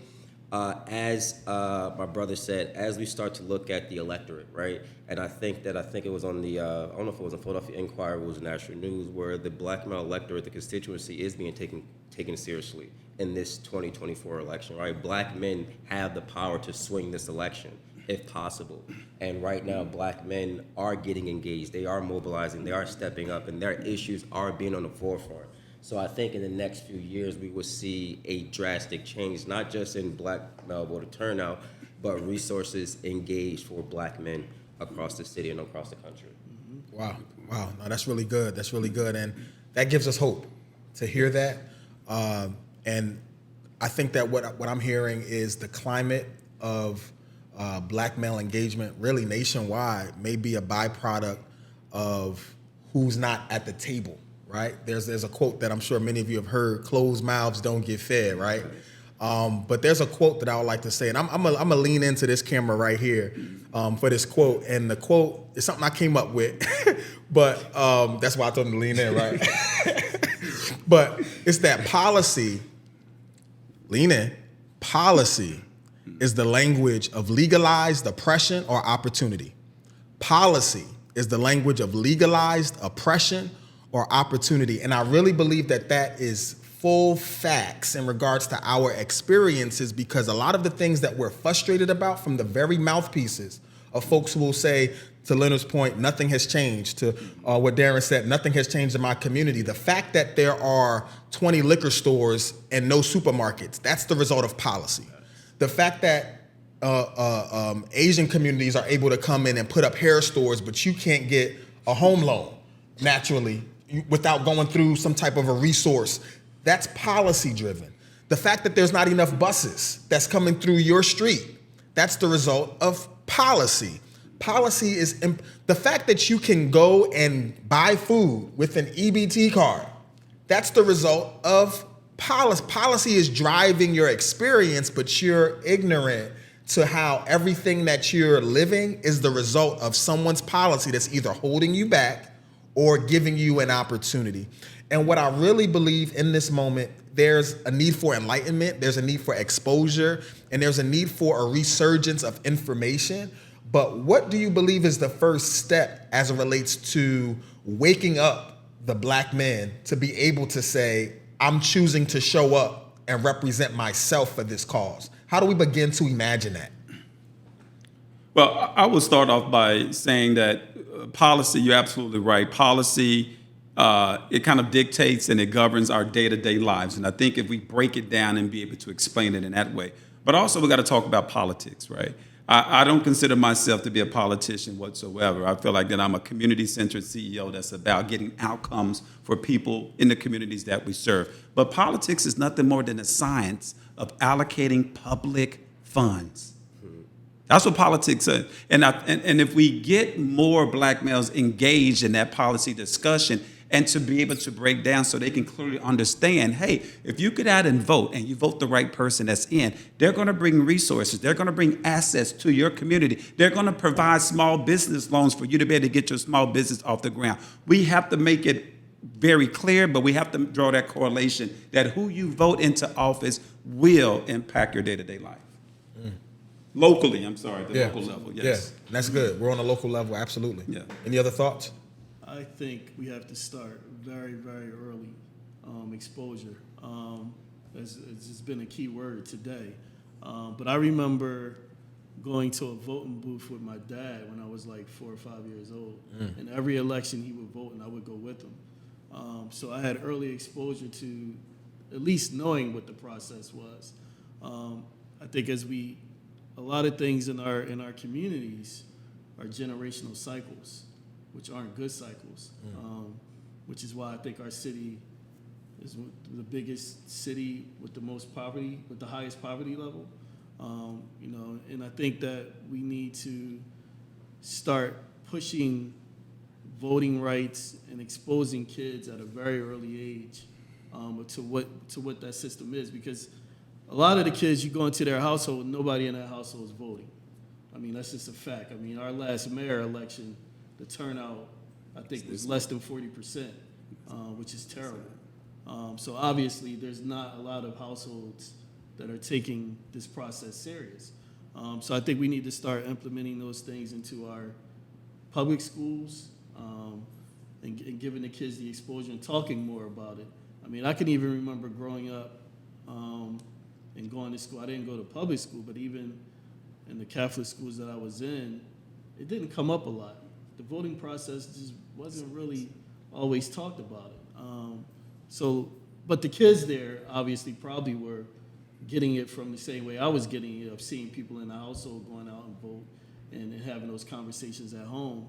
as my brother said, as we start to look at the electorate, right? And I think it was on the, I don't know if it was on Philadelphia Inquirer or it was National News, where the black male electorate, the constituency, is being taken seriously in this 2024 election, right? Black men have the power to swing this election if possible. And right now, black men are getting engaged. They are mobilizing. They are stepping up, and their issues are being on the forefront. So I think in the next few years, we will see a drastic change, not just in black male voter turnout, but resources engaged for black men across the city and across the country. Wow. No, that's really good. That's really good. And that gives us hope to hear that. And I think that what I'm hearing is the climate of black male engagement really nationwide may be a byproduct of who's not at the table, right? There's a quote that I'm sure many of you have heard: closed mouths don't get fed, right? But there's a quote that I would like to say, and I'm gonna lean into this camera right here for this quote. And the quote is something I came up with, but that's why I told him to lean in, right? But it's that policy, lean in, policy is the language of legalized oppression or opportunity. Policy is the language of legalized oppression or opportunity. And I really believe that that is full facts in regards to our experiences, because a lot of the things that we're frustrated about from the very mouthpieces of folks who will say, to Leonard's point, nothing has changed, to what Darrin said, nothing has changed in my community. The fact that there are 20 liquor stores and no supermarkets, that's the result of policy. The fact that Asian communities are able to come in and put up hair stores, but you can't get a home loan naturally without going through some type of a resource, that's policy driven. The fact that there's not enough buses that's coming through your street, that's the result of policy. Policy is the fact that you can go and buy food with an EBT card, that's the result of policy. Policy is driving your experience, but you're ignorant to how everything that you're living is the result of someone's policy that's either holding you back or giving you an opportunity. And what I really believe in this moment, there's a need for enlightenment, there's a need for exposure, and there's a need for a resurgence of information. But what do you believe is the first step as it relates to waking up the black men to be able to say, I'm choosing to show up and represent myself for this cause? How do we begin to imagine that? Well, I will start off by saying that policy, you're absolutely right. Policy, it kind of dictates and it governs our day-to-day lives. And I think if we break it down and be able to explain it in that way. But also we got to talk about politics, right? I don't consider myself to be a politician whatsoever. I feel like that I'm a community-centered CEO that's about getting outcomes for people in the communities that we serve. But politics is nothing more than a science of allocating public funds. That's what politics is. And if we get more black males engaged in that policy discussion and to be able to break down so they can clearly understand, hey, if you get out and vote and you vote the right person that's in, they're going to bring resources. They're going to bring assets to your community. They're going to provide small business loans for you to be able to get your small business off the ground. We have to make it very clear, but we have to draw that correlation that who you vote into office will impact your day-to-day life. Locally, I'm sorry, the local level, yes. Yeah, that's good. We're on a local level, absolutely. Yeah. Any other thoughts? I think we have to start very, very early exposure. It's been a key word today. But I remember going to a voting booth with my dad when I was like 4 or 5 years old. And every election he would vote and I would go with him. So I had early exposure to at least knowing what the process was. I think a lot of things in our communities are generational cycles, which aren't good cycles, which is why I think our city is the biggest city with the most poverty, with the highest poverty level. And I think that we need to start pushing voting rights and exposing kids at a very early age to what that system is, because a lot of the kids, you go into their household, nobody in that household is voting. I mean, that's just a fact. I mean, our last mayor election, the turnout, I think, was less than 40%, which is terrible. So obviously, there's not a lot of households that are taking this process serious. So I think we need to start implementing those things into our public schools and giving the kids the exposure and talking more about it. I mean, I can even remember growing up and going to school. I didn't go to public school, but even in the Catholic schools that I was in, it didn't come up a lot. The voting process just wasn't really always talked about it. But the kids there obviously probably were getting it from the same way I was getting it, of seeing people in the household going out and vote and having those conversations at home,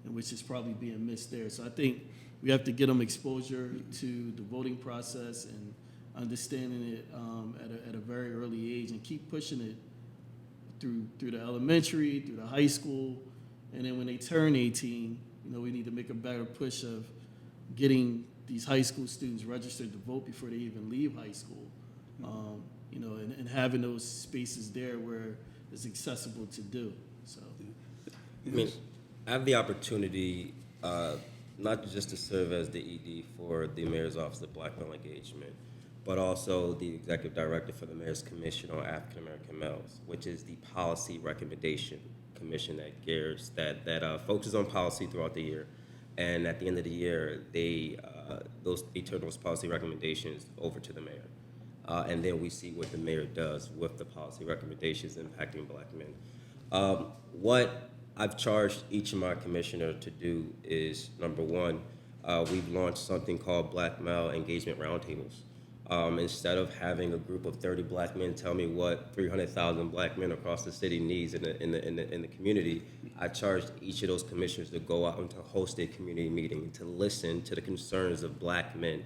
and which is probably being missed there. So I think we have to get them exposure to the voting process and understanding it at a very early age, and keep pushing it through the elementary, through the high school, and then when they turn 18, we need to make a better push of getting these high school students registered to vote before they even leave high school. And having those spaces there where it's accessible to do. So, I mean, I have the opportunity not just to serve as the ED for the Mayor's Office of Black Male Engagement, but also the Executive Director for the Mayor's Commission on African American Males, which is the policy recommendation commission that focuses on policy throughout the year. And at the end of the year, they turn those policy recommendations over to the mayor. And then we see what the mayor does with the policy recommendations impacting Black men. What I've charged each of my commissioners to do is, number one, we've launched something called Black Male Engagement Roundtables. Instead of having a group of 30 Black men tell me what 300,000 Black men across the city needs in the community, I charged each of those commissioners to go out and to host a community meeting, to listen to the concerns of Black men.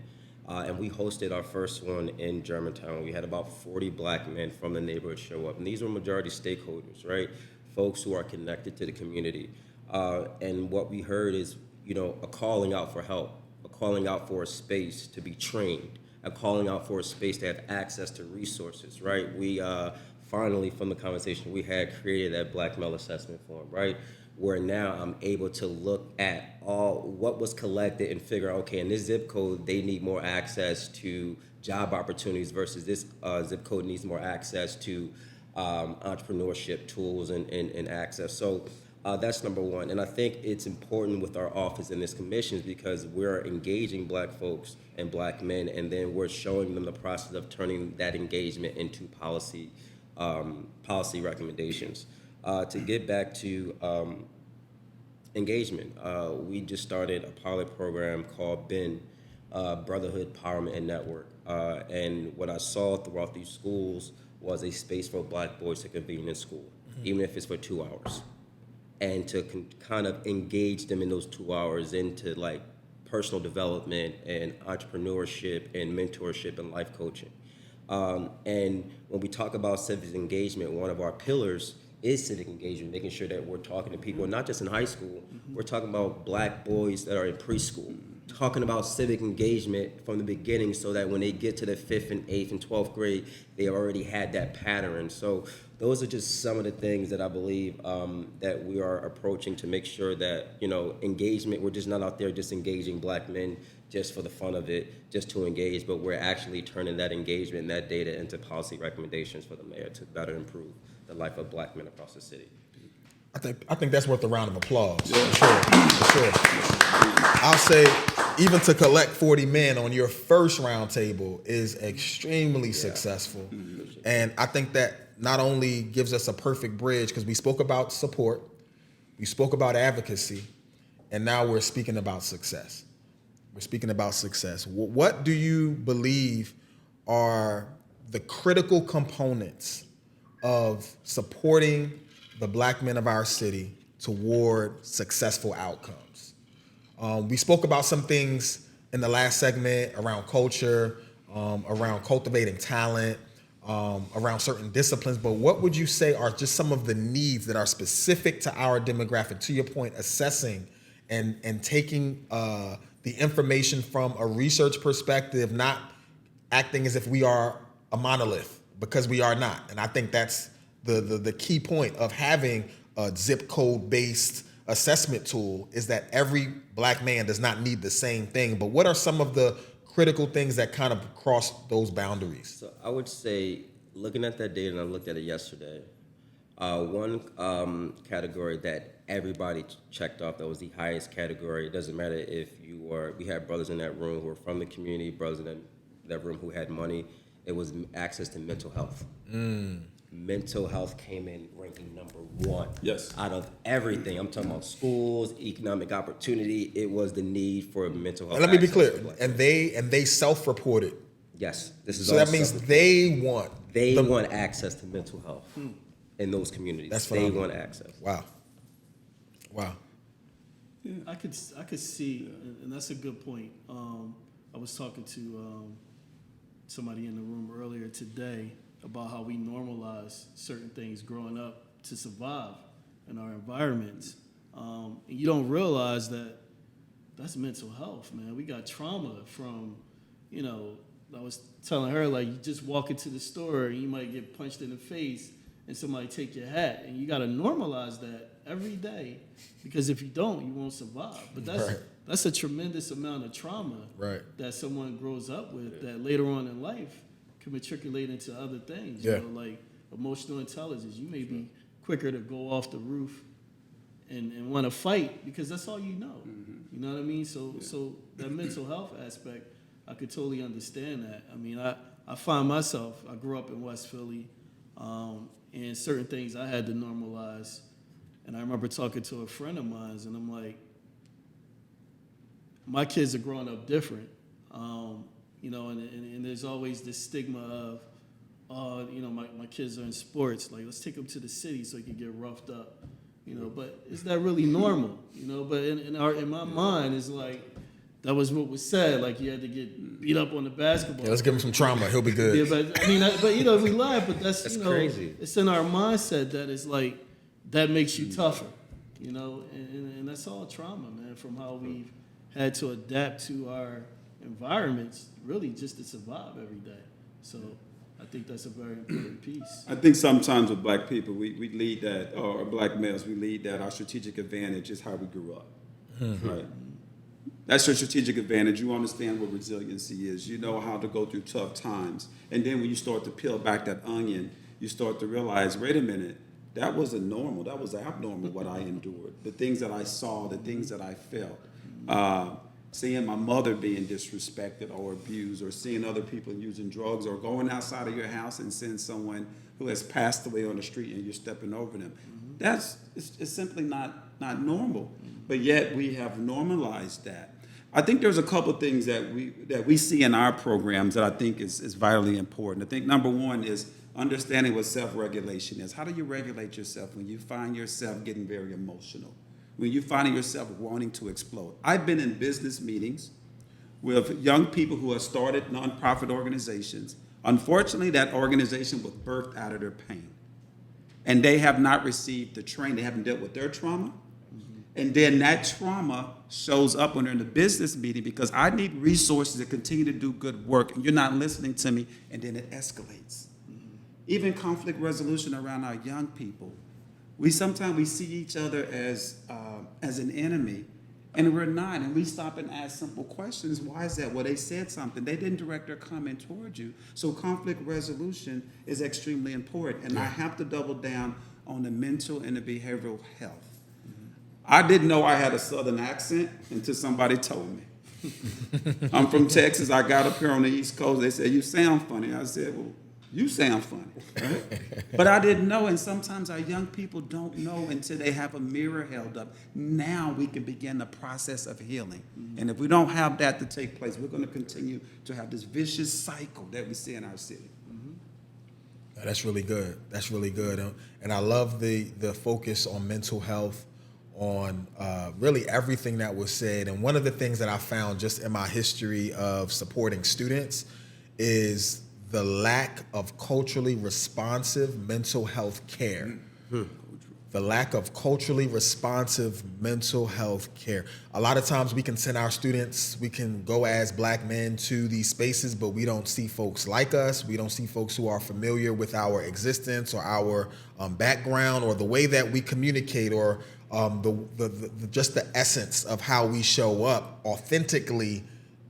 And we hosted our first one in Germantown. We had about 40 Black men from the neighborhood show up. And these were majority stakeholders, right? Folks who are connected to the community. And what we heard is, a calling out for help, a calling out for a space to be trained, a calling out for a space to have access to resources, right? We finally, from the conversation we had, created that Black Male Assessment Form, right? Where now I'm able to look at all what was collected and figure out, okay, in this zip code, they need more access to job opportunities versus this zip code needs more access to entrepreneurship tools and access. So that's number one. And I think it's important with our office and this commission because we're engaging Black folks and Black men, and then we're showing them the process of turning that engagement into policy recommendations. To get back to engagement, we just started a pilot program called BEN, Brotherhood, Empowerment, and Network. And what I saw throughout these schools was a space for Black boys to convene in school, even if it's for 2 hours, and to kind of engage them in those 2 hours into like personal development and entrepreneurship and mentorship and life coaching. And when we talk about civic engagement, one of our pillars is civic engagement, making sure that we're talking to people, not just in high school, we're talking about Black boys that are in preschool, talking about civic engagement from the beginning so that when they get to the 5th and 8th and 12th grade, they already had that pattern. So those are just some of the things that I believe that we are approaching to make sure that, engagement, we're just not out there just engaging Black men just for the fun of it, just to engage, but we're actually turning that engagement and that data into policy recommendations for the mayor to better improve the life of Black men across the city. I think that's worth a round of applause. For sure. I'll say, even to collect 40 men on your first round table is extremely successful. And I think that not only gives us a perfect bridge, because we spoke about support, we spoke about advocacy, and now we're speaking about success. We're speaking about success. What do you believe are the critical components of supporting the black men of our city toward successful outcomes. We spoke about some things in the last segment around culture, around cultivating talent, around certain disciplines, but what would you say are just some of the needs that are specific to our demographic? To your point, assessing and taking the information from a research perspective, not acting as if we are a monolith, because we are not. And I think that's the key point of having a zip code based assessment tool, is that every black man does not need the same thing. But what are some of the critical things that kind of cross those boundaries? So I would say, looking at that data, and I looked at it yesterday, one category that everybody checked off that was the highest category, it doesn't matter if you were, we had brothers in that room who were from the community, brothers in that room who had money, it was access to mental health. Mental health came in ranking number 1. Yes. Out of everything. I'm talking about schools, economic opportunity. It was the need for mental health. And let me be access clear, for black and they self-reported. Yes, this is So all that means self-reported. they want They want access to mental health in those communities. That's they phenomenal. want access. Wow. I could see, and that's a good point. I was talking to somebody in the room earlier today about how we normalize certain things growing up to survive in our environments. And you don't realize that that's mental health, man. We got trauma from, I was telling her, like, you just walk into the store and you might get punched in the face and somebody take your hat. And you got to normalize that every day, because if you don't, you won't survive. But that's a tremendous amount of trauma that someone grows up with that later on in life can matriculate into other things, like emotional intelligence. You may be quicker to go off the roof and want to fight because that's all you know. You know what I mean? So that mental health aspect, I could totally understand that. I mean, I find myself, I grew up in West Philly, and certain things I had to normalize. And I remember talking to a friend of mine, and I'm like, my kids are growing up different. And there's always this stigma of, my kids are in sports. Like, let's take them to the city so they can get roughed up. But is that really normal? But in my mind, it's like, that was what was said. Like, you had to get beat up on the basketball. Yeah, let's give him some trauma. He'll be good. Yeah, but I mean, if we laugh, but that's crazy. It's in our mindset that it's like, that makes you tougher, and that's all trauma, man, from how we've had to adapt to our environments, really just to survive every day. So I think that's a very important piece. I think sometimes with black people, we lead that, or black males, we lead that our strategic advantage is how we grew up, right? That's your strategic advantage. You understand what resiliency is. You know how to go through tough times. And then when you start to peel back that onion, you start to realize, wait a minute, that wasn't normal. That was abnormal what I endured. The things that I saw, the things that I felt. Seeing my mother being disrespected or abused, or seeing other people using drugs, or going outside of your house and seeing someone who has passed away on the street and you're stepping over them. It's simply not normal. But yet we have normalized that. I think there's a couple of things that we see in our programs that I think is vitally important. I think number one is understanding what self-regulation is. How do you regulate yourself when you find yourself getting very emotional? When you find yourself wanting to explode? I've been in business meetings with young people who have started nonprofit organizations. Unfortunately, that organization was birthed out of their pain. And they have not received the training. They haven't dealt with their trauma. And then that trauma shows up when they're in the business meeting, because I need resources to continue to do good work, and you're not listening to me, and then it escalates. Even conflict resolution around our young people. Sometimes we see each other as an enemy, and we're not, and we stop and ask simple questions. Why is that? Well, they said something. They didn't direct their comment towards you. So conflict resolution is extremely important, and I have to double down on the mental and the behavioral health. I didn't know I had a Southern accent until somebody told me. I'm from Texas. I got up here on the East Coast. They said, you sound funny. I said, well, you sound funny, right? But I didn't know, and sometimes our young people don't know until they have a mirror held up. Now we can begin the process of healing. And if we don't have that to take place, we're going to continue to have this vicious cycle that we see in our city. That's really good. That's really good. And I love the focus on mental health, on really everything that was said. And one of the things that I found just in my history of supporting students is the lack of culturally responsive mental health care. The lack of culturally responsive mental health care. A lot of times we can send our students, we can go as Black men to these spaces, but we don't see folks like us. We don't see folks who are familiar with our existence or our background or the way that we communicate or just the essence of how we show up authentically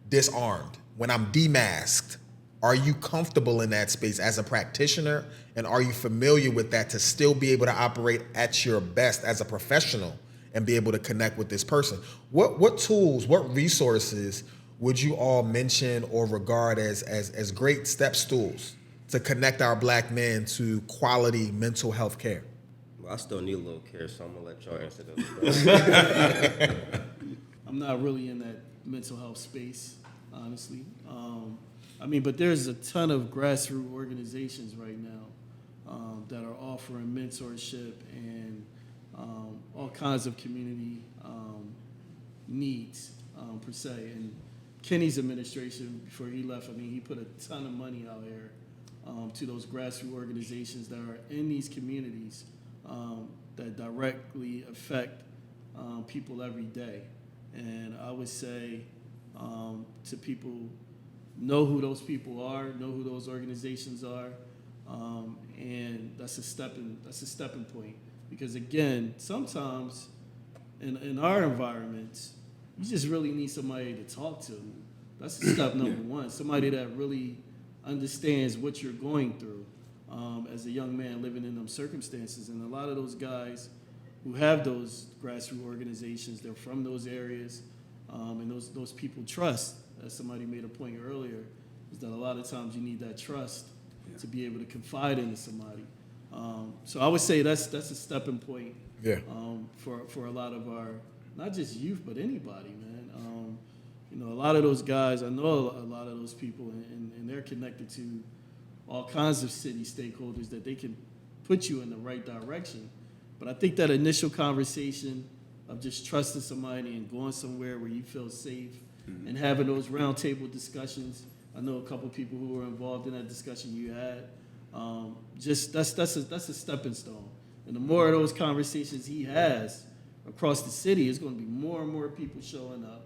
disarmed. When I'm demasked, are you comfortable in that space as a practitioner? And are you familiar with that to still be able to operate at your best as a professional and be able to connect with this person? What tools, what resources would you all mention or regard as great step stools to connect our Black men to quality mental health care? Well, I still need a little care, so I'm gonna let y'all answer those. I'm not really in that mental health space, honestly. But there's a ton of grassroots organizations right now that are offering mentorship and all kinds of community needs, per se. And Kenny's administration, before he left, he put a ton of money out here to those grassroots organizations that are in these communities that directly affect people every day. And I would say to people, know who those people are, know who those organizations are, and that's a stepping point. Because again, sometimes in our environments, you just really need somebody to talk to. That's step number one. Somebody that really understands what you're going through as a young man living in them circumstances. And a lot of those guys who have those grassroots organizations, they're from those areas, and those people trust. As somebody made a point earlier, is that a lot of times you need that trust to be able to confide into somebody. So I would say that's a stepping point for a lot of our, not just youth, but anybody, man. A lot of those guys, I know a lot of those people, and they're connected to all kinds of city stakeholders that they can put you in the right direction. But I think that initial conversation of just trusting somebody and going somewhere where you feel safe and having those roundtable discussions. I know a couple people who were involved in that discussion you had. That's a stepping stone. And the more of those conversations he has across the city, it's going to be more and more people showing up,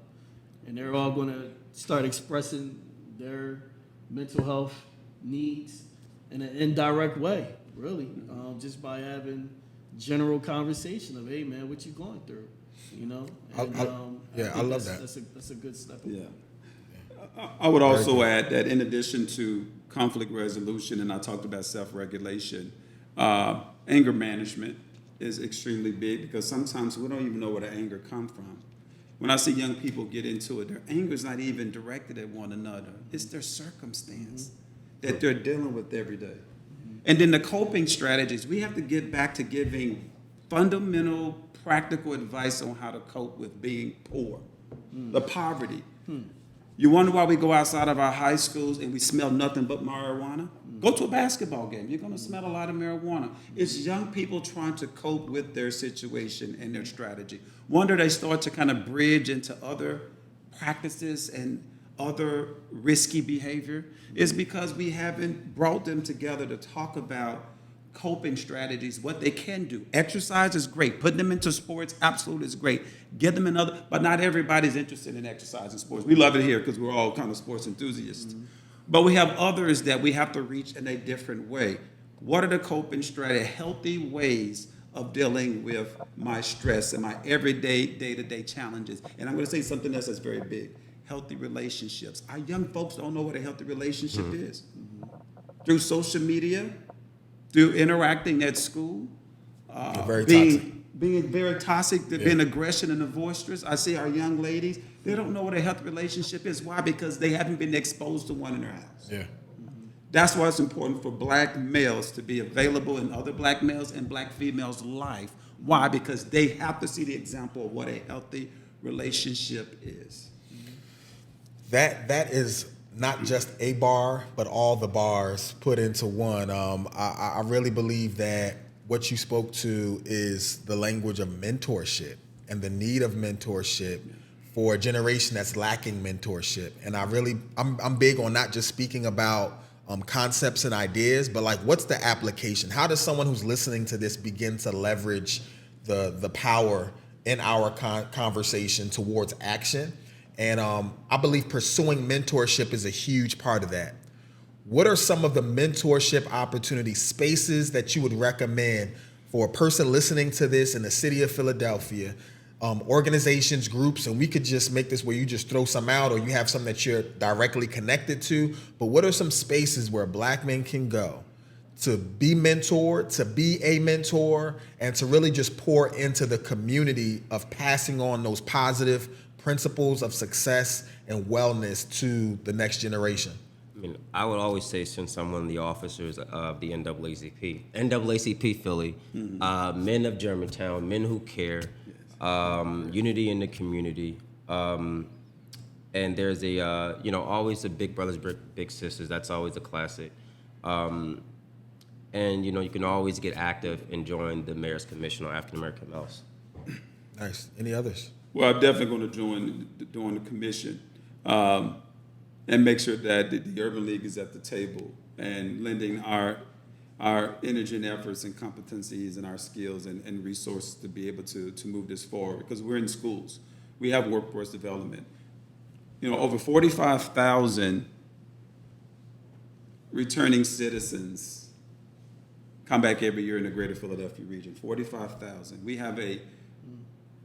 and they're all going to start expressing their mental health needs in an indirect way, really, just by having general conversation of, hey man, what you going through, And, I love that. That's a good step. Yeah. I would also add that in addition to conflict resolution, and I talked about self-regulation, anger management is extremely big, because sometimes we don't even know where the anger comes from. When I see young people get into it, their anger is not even directed at one another. It's their circumstance that they're dealing with every day. And then the coping strategies, we have to get back to giving fundamental, practical advice on how to cope with being poor, the poverty. You wonder why we go outside of our high schools and we smell nothing but marijuana? Go to a basketball game. You're going to smell a lot of marijuana. It's young people trying to cope with their situation and their strategy. Wonder they start to kind of bridge into other practices and other risky behavior is because we haven't brought them together to talk about coping strategies, what they can do. Exercise is great. Putting them into sports, absolutely is great. Get them in other, but not everybody's interested in exercise and sports. We love it here because we're all kind of sports enthusiasts. But we have others that we have to reach in a different way. What are the coping strategies, healthy ways of dealing with my stress and my everyday, day-to-day challenges? And I'm going to say something else that's very big. Healthy relationships. Our young folks don't know what a healthy relationship is. Through social media, through interacting at school, being very toxic, being aggression and boisterous. I see our young ladies, they don't know what a healthy relationship is. Why? Because they haven't been exposed to one in their house. Yeah. That's why it's important for black males to be available in other black males and black females' life. Why? Because they have to see the example of what a healthy relationship is. That is not just a bar, but all the bars put into one. I really believe that what you spoke to is the language of mentorship and the need of mentorship for a generation that's lacking mentorship. And I'm big on not just speaking about concepts and ideas, but like, what's the application? How does someone who's listening to this begin to leverage the power in our conversation towards action? And I believe pursuing mentorship is a huge part of that. What are some of the mentorship opportunity spaces that you would recommend for a person listening to this in the city of Philadelphia, organizations, groups, and we could just make this where you just throw some out or you have some that you're directly connected to, but what are some spaces where Black men can go to be mentored, to be a mentor, and to really just pour into the community of passing on those positive principles of success and wellness to the next generation? I mean, I would always say, since I'm one of the officers of the NAACP Philly, men of Germantown, men who care, unity in the community, and there's always the big brothers, big sisters. That's always a classic. And you can always get active and join the Mayor's Commission on African American Males. Nice. Any others? Well, I'm definitely going to join the commission and make sure that the Urban League is at the table and lending our energy and efforts and competencies and our skills and resources to be able to move this forward, because we're in schools. We have workforce development. Over 45,000 returning citizens come back every year in the greater Philadelphia region, 45,000. We have a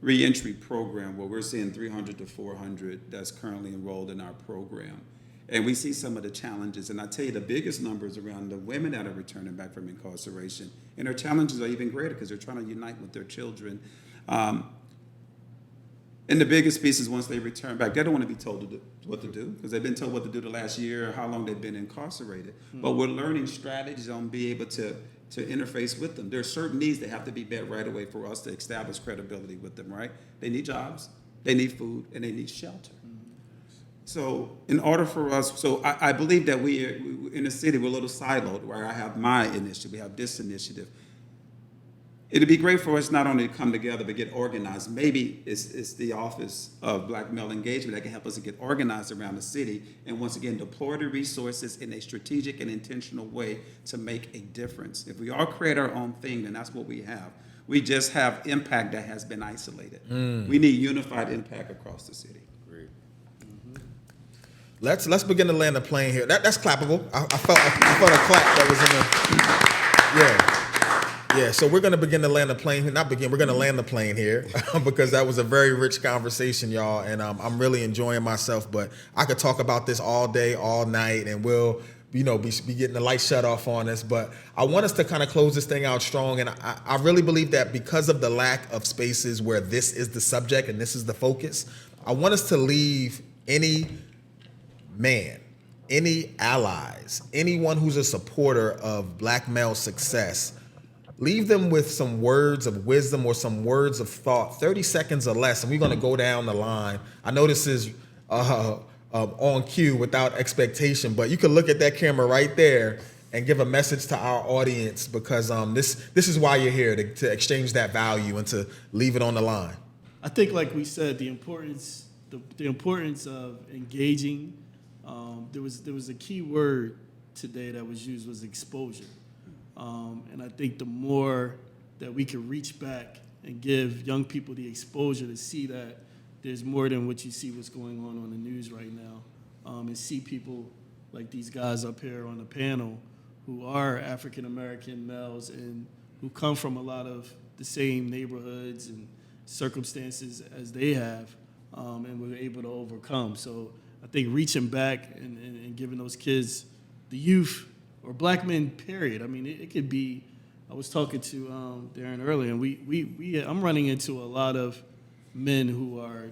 reentry program where we're seeing 300 to 400 that's currently enrolled in our program. And we see some of the challenges. And I tell you, the biggest numbers around the women that are returning back from incarceration. And their challenges are even greater because they're trying to unite with their children. And the biggest piece is once they return back, they don't want to be told what to do, because they've been told what to do the last year or how long they've been incarcerated. But we're learning strategies on being able to interface with them. There are certain needs that have to be met right away for us to establish credibility with them, right? They need jobs, they need food, and they need shelter. So in order for us, I believe that we in the city, we're a little siloed, where I have my initiative, we have this initiative. It'd be great for us not only to come together, but get organized. Maybe it's the Office of Black Male Engagement that can help us to get organized around the city and once again deploy the resources in a strategic and intentional way to make a difference. If we all create our own thing, then that's what we have. We just have impact that has been isolated. We need unified impact across the city. Let's begin to land the plane here. That's clappable. I felt a clap that was in the yeah. So we're gonna begin to land the plane. We're gonna land the plane here because that was a very rich conversation, y'all, and I'm really enjoying myself. But I could talk about this all day, all night, and we'll be getting the light shut off on us. But I want us to kind of close this thing out strong, and I really believe that because of the lack of spaces where this is the subject and this is the focus, I want us to leave any man, any allies, anyone who's a supporter of Black male success, leave them with some words of wisdom or some words of thought, 30 seconds or less, and we're going to go down the line. I know this is on cue without expectation, but you can look at that camera right there and give a message to our audience, because this is why you're here, to exchange that value and to leave it on the line. I think, like we said, the importance of engaging. There was a key word today that was used, was exposure. And I think the more that we can reach back and give young people the exposure to see that there's more than what you see what's going on the news right now, and see people like these guys up here on the panel who are African American males and who come from a lot of the same neighborhoods and circumstances as they have, and were able to overcome. So I think reaching back and giving those kids, the youth, or Black men, period. I mean, it could be. I was talking to Darrin earlier, and I'm running into a lot of men who are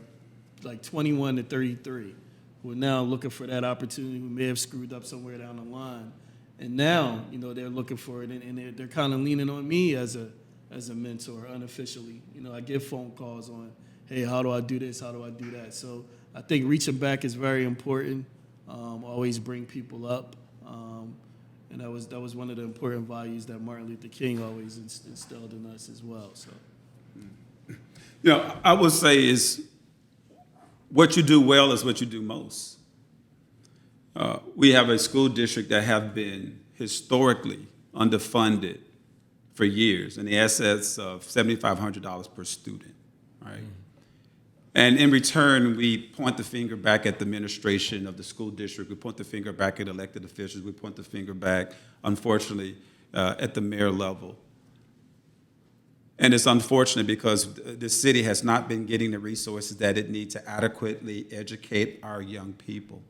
like 21 to 33, who are now looking for that opportunity, who may have screwed up somewhere down the line, and now they're looking for it, and they're kind of leaning on me as a mentor unofficially. I get phone calls on, hey, how do I do this? How do I do that? So I think reaching back is very important. always bring people up. And that was one of the important values that Martin Luther King always instilled in us as well. So, I would say is what you do well is what you do most. We have a school district that have been historically underfunded for years in the excess of $7,500 per student, right? And in return, we point the finger back at the administration of the school district. We point the finger back at elected officials. We point the finger back, unfortunately, at the mayor level. And it's unfortunate because the city has not been getting the resources that it needs to adequately educate our young people.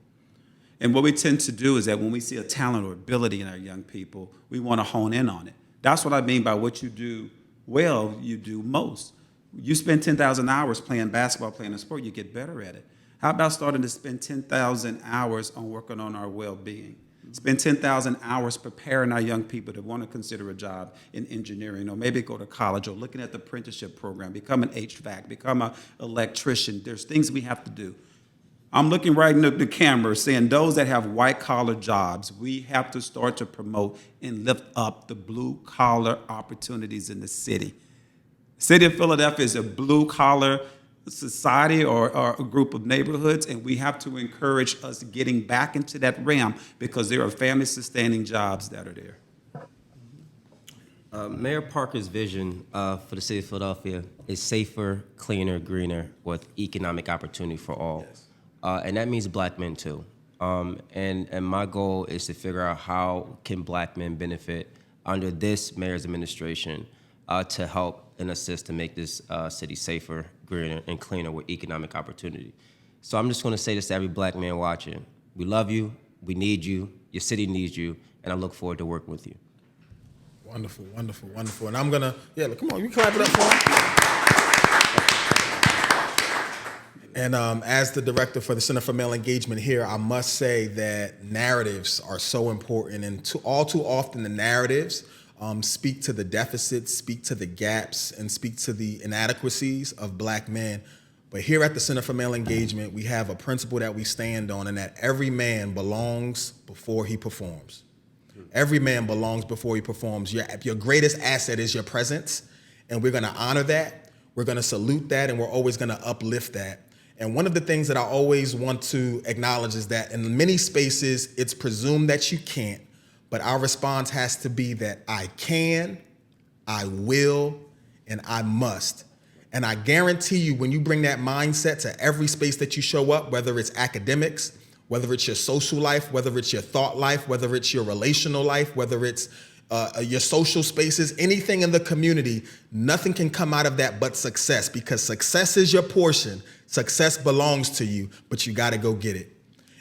And what we tend to do is that when we see a talent or ability in our young people, we want to hone in on it. That's what I mean by what you do well, you do most. You spend 10,000 hours playing basketball, playing a sport, you get better at it. How about starting to spend 10,000 hours on working on our well-being? Spend 10,000 hours preparing our young people to want to consider a job in engineering, or maybe go to college, or looking at the apprenticeship program, become an HVAC, become an electrician. There's things we have to do. I'm looking right into the camera saying those that have white-collar jobs, we have to start to promote and lift up the blue-collar opportunities in the city. City of Philadelphia is a blue-collar society or a group of neighborhoods, and we have to encourage us getting back into that realm because there are family-sustaining jobs that are there. Mayor Parker's vision for the city of Philadelphia is safer, cleaner, greener, with economic opportunity for all. Yes. And that means black men too. And my goal is to figure out how can black men benefit under this mayor's administration to help and assist to make this city safer, greener, and cleaner with economic opportunity. So I'm just going to say this to every black man watching. We love you. We need you. Your city needs you. And I look forward to working with you. Wonderful, wonderful, wonderful. And I'm going to, come on, you clap it up for him. And as the director for the Center for Male Engagement here, I must say that narratives are so important. And all too often the narratives speak to the deficits, speak to the gaps, and speak to the inadequacies of black men. But here at the Center for Male Engagement, we have a principle that we stand on, and that every man belongs before he performs. Every man belongs before he performs. Your greatest asset is your presence, and we're going to honor that. We're going to salute that, and we're always going to uplift that. And one of the things that I always want to acknowledge is that in many spaces, it's presumed that you can't, but our response has to be that I can, I will, and I must. And I guarantee you, when you bring that mindset to every space that you show up, whether it's academics, whether it's your social life, whether it's your thought life, whether it's your relational life, whether it's your social spaces, anything in the community, nothing can come out of that but success, because success is your portion. Success belongs to you, but you got to go get it.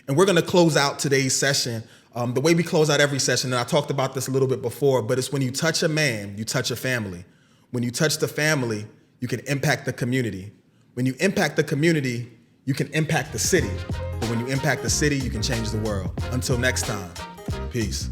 And we're going to close out today's session the way we close out every session, and I talked about this a little bit before, but it's when you touch a man, you touch a family. When you touch the family, you can impact the community. When you impact the community, you can impact the city. But when you impact the city, you can change the world. Until next time, peace.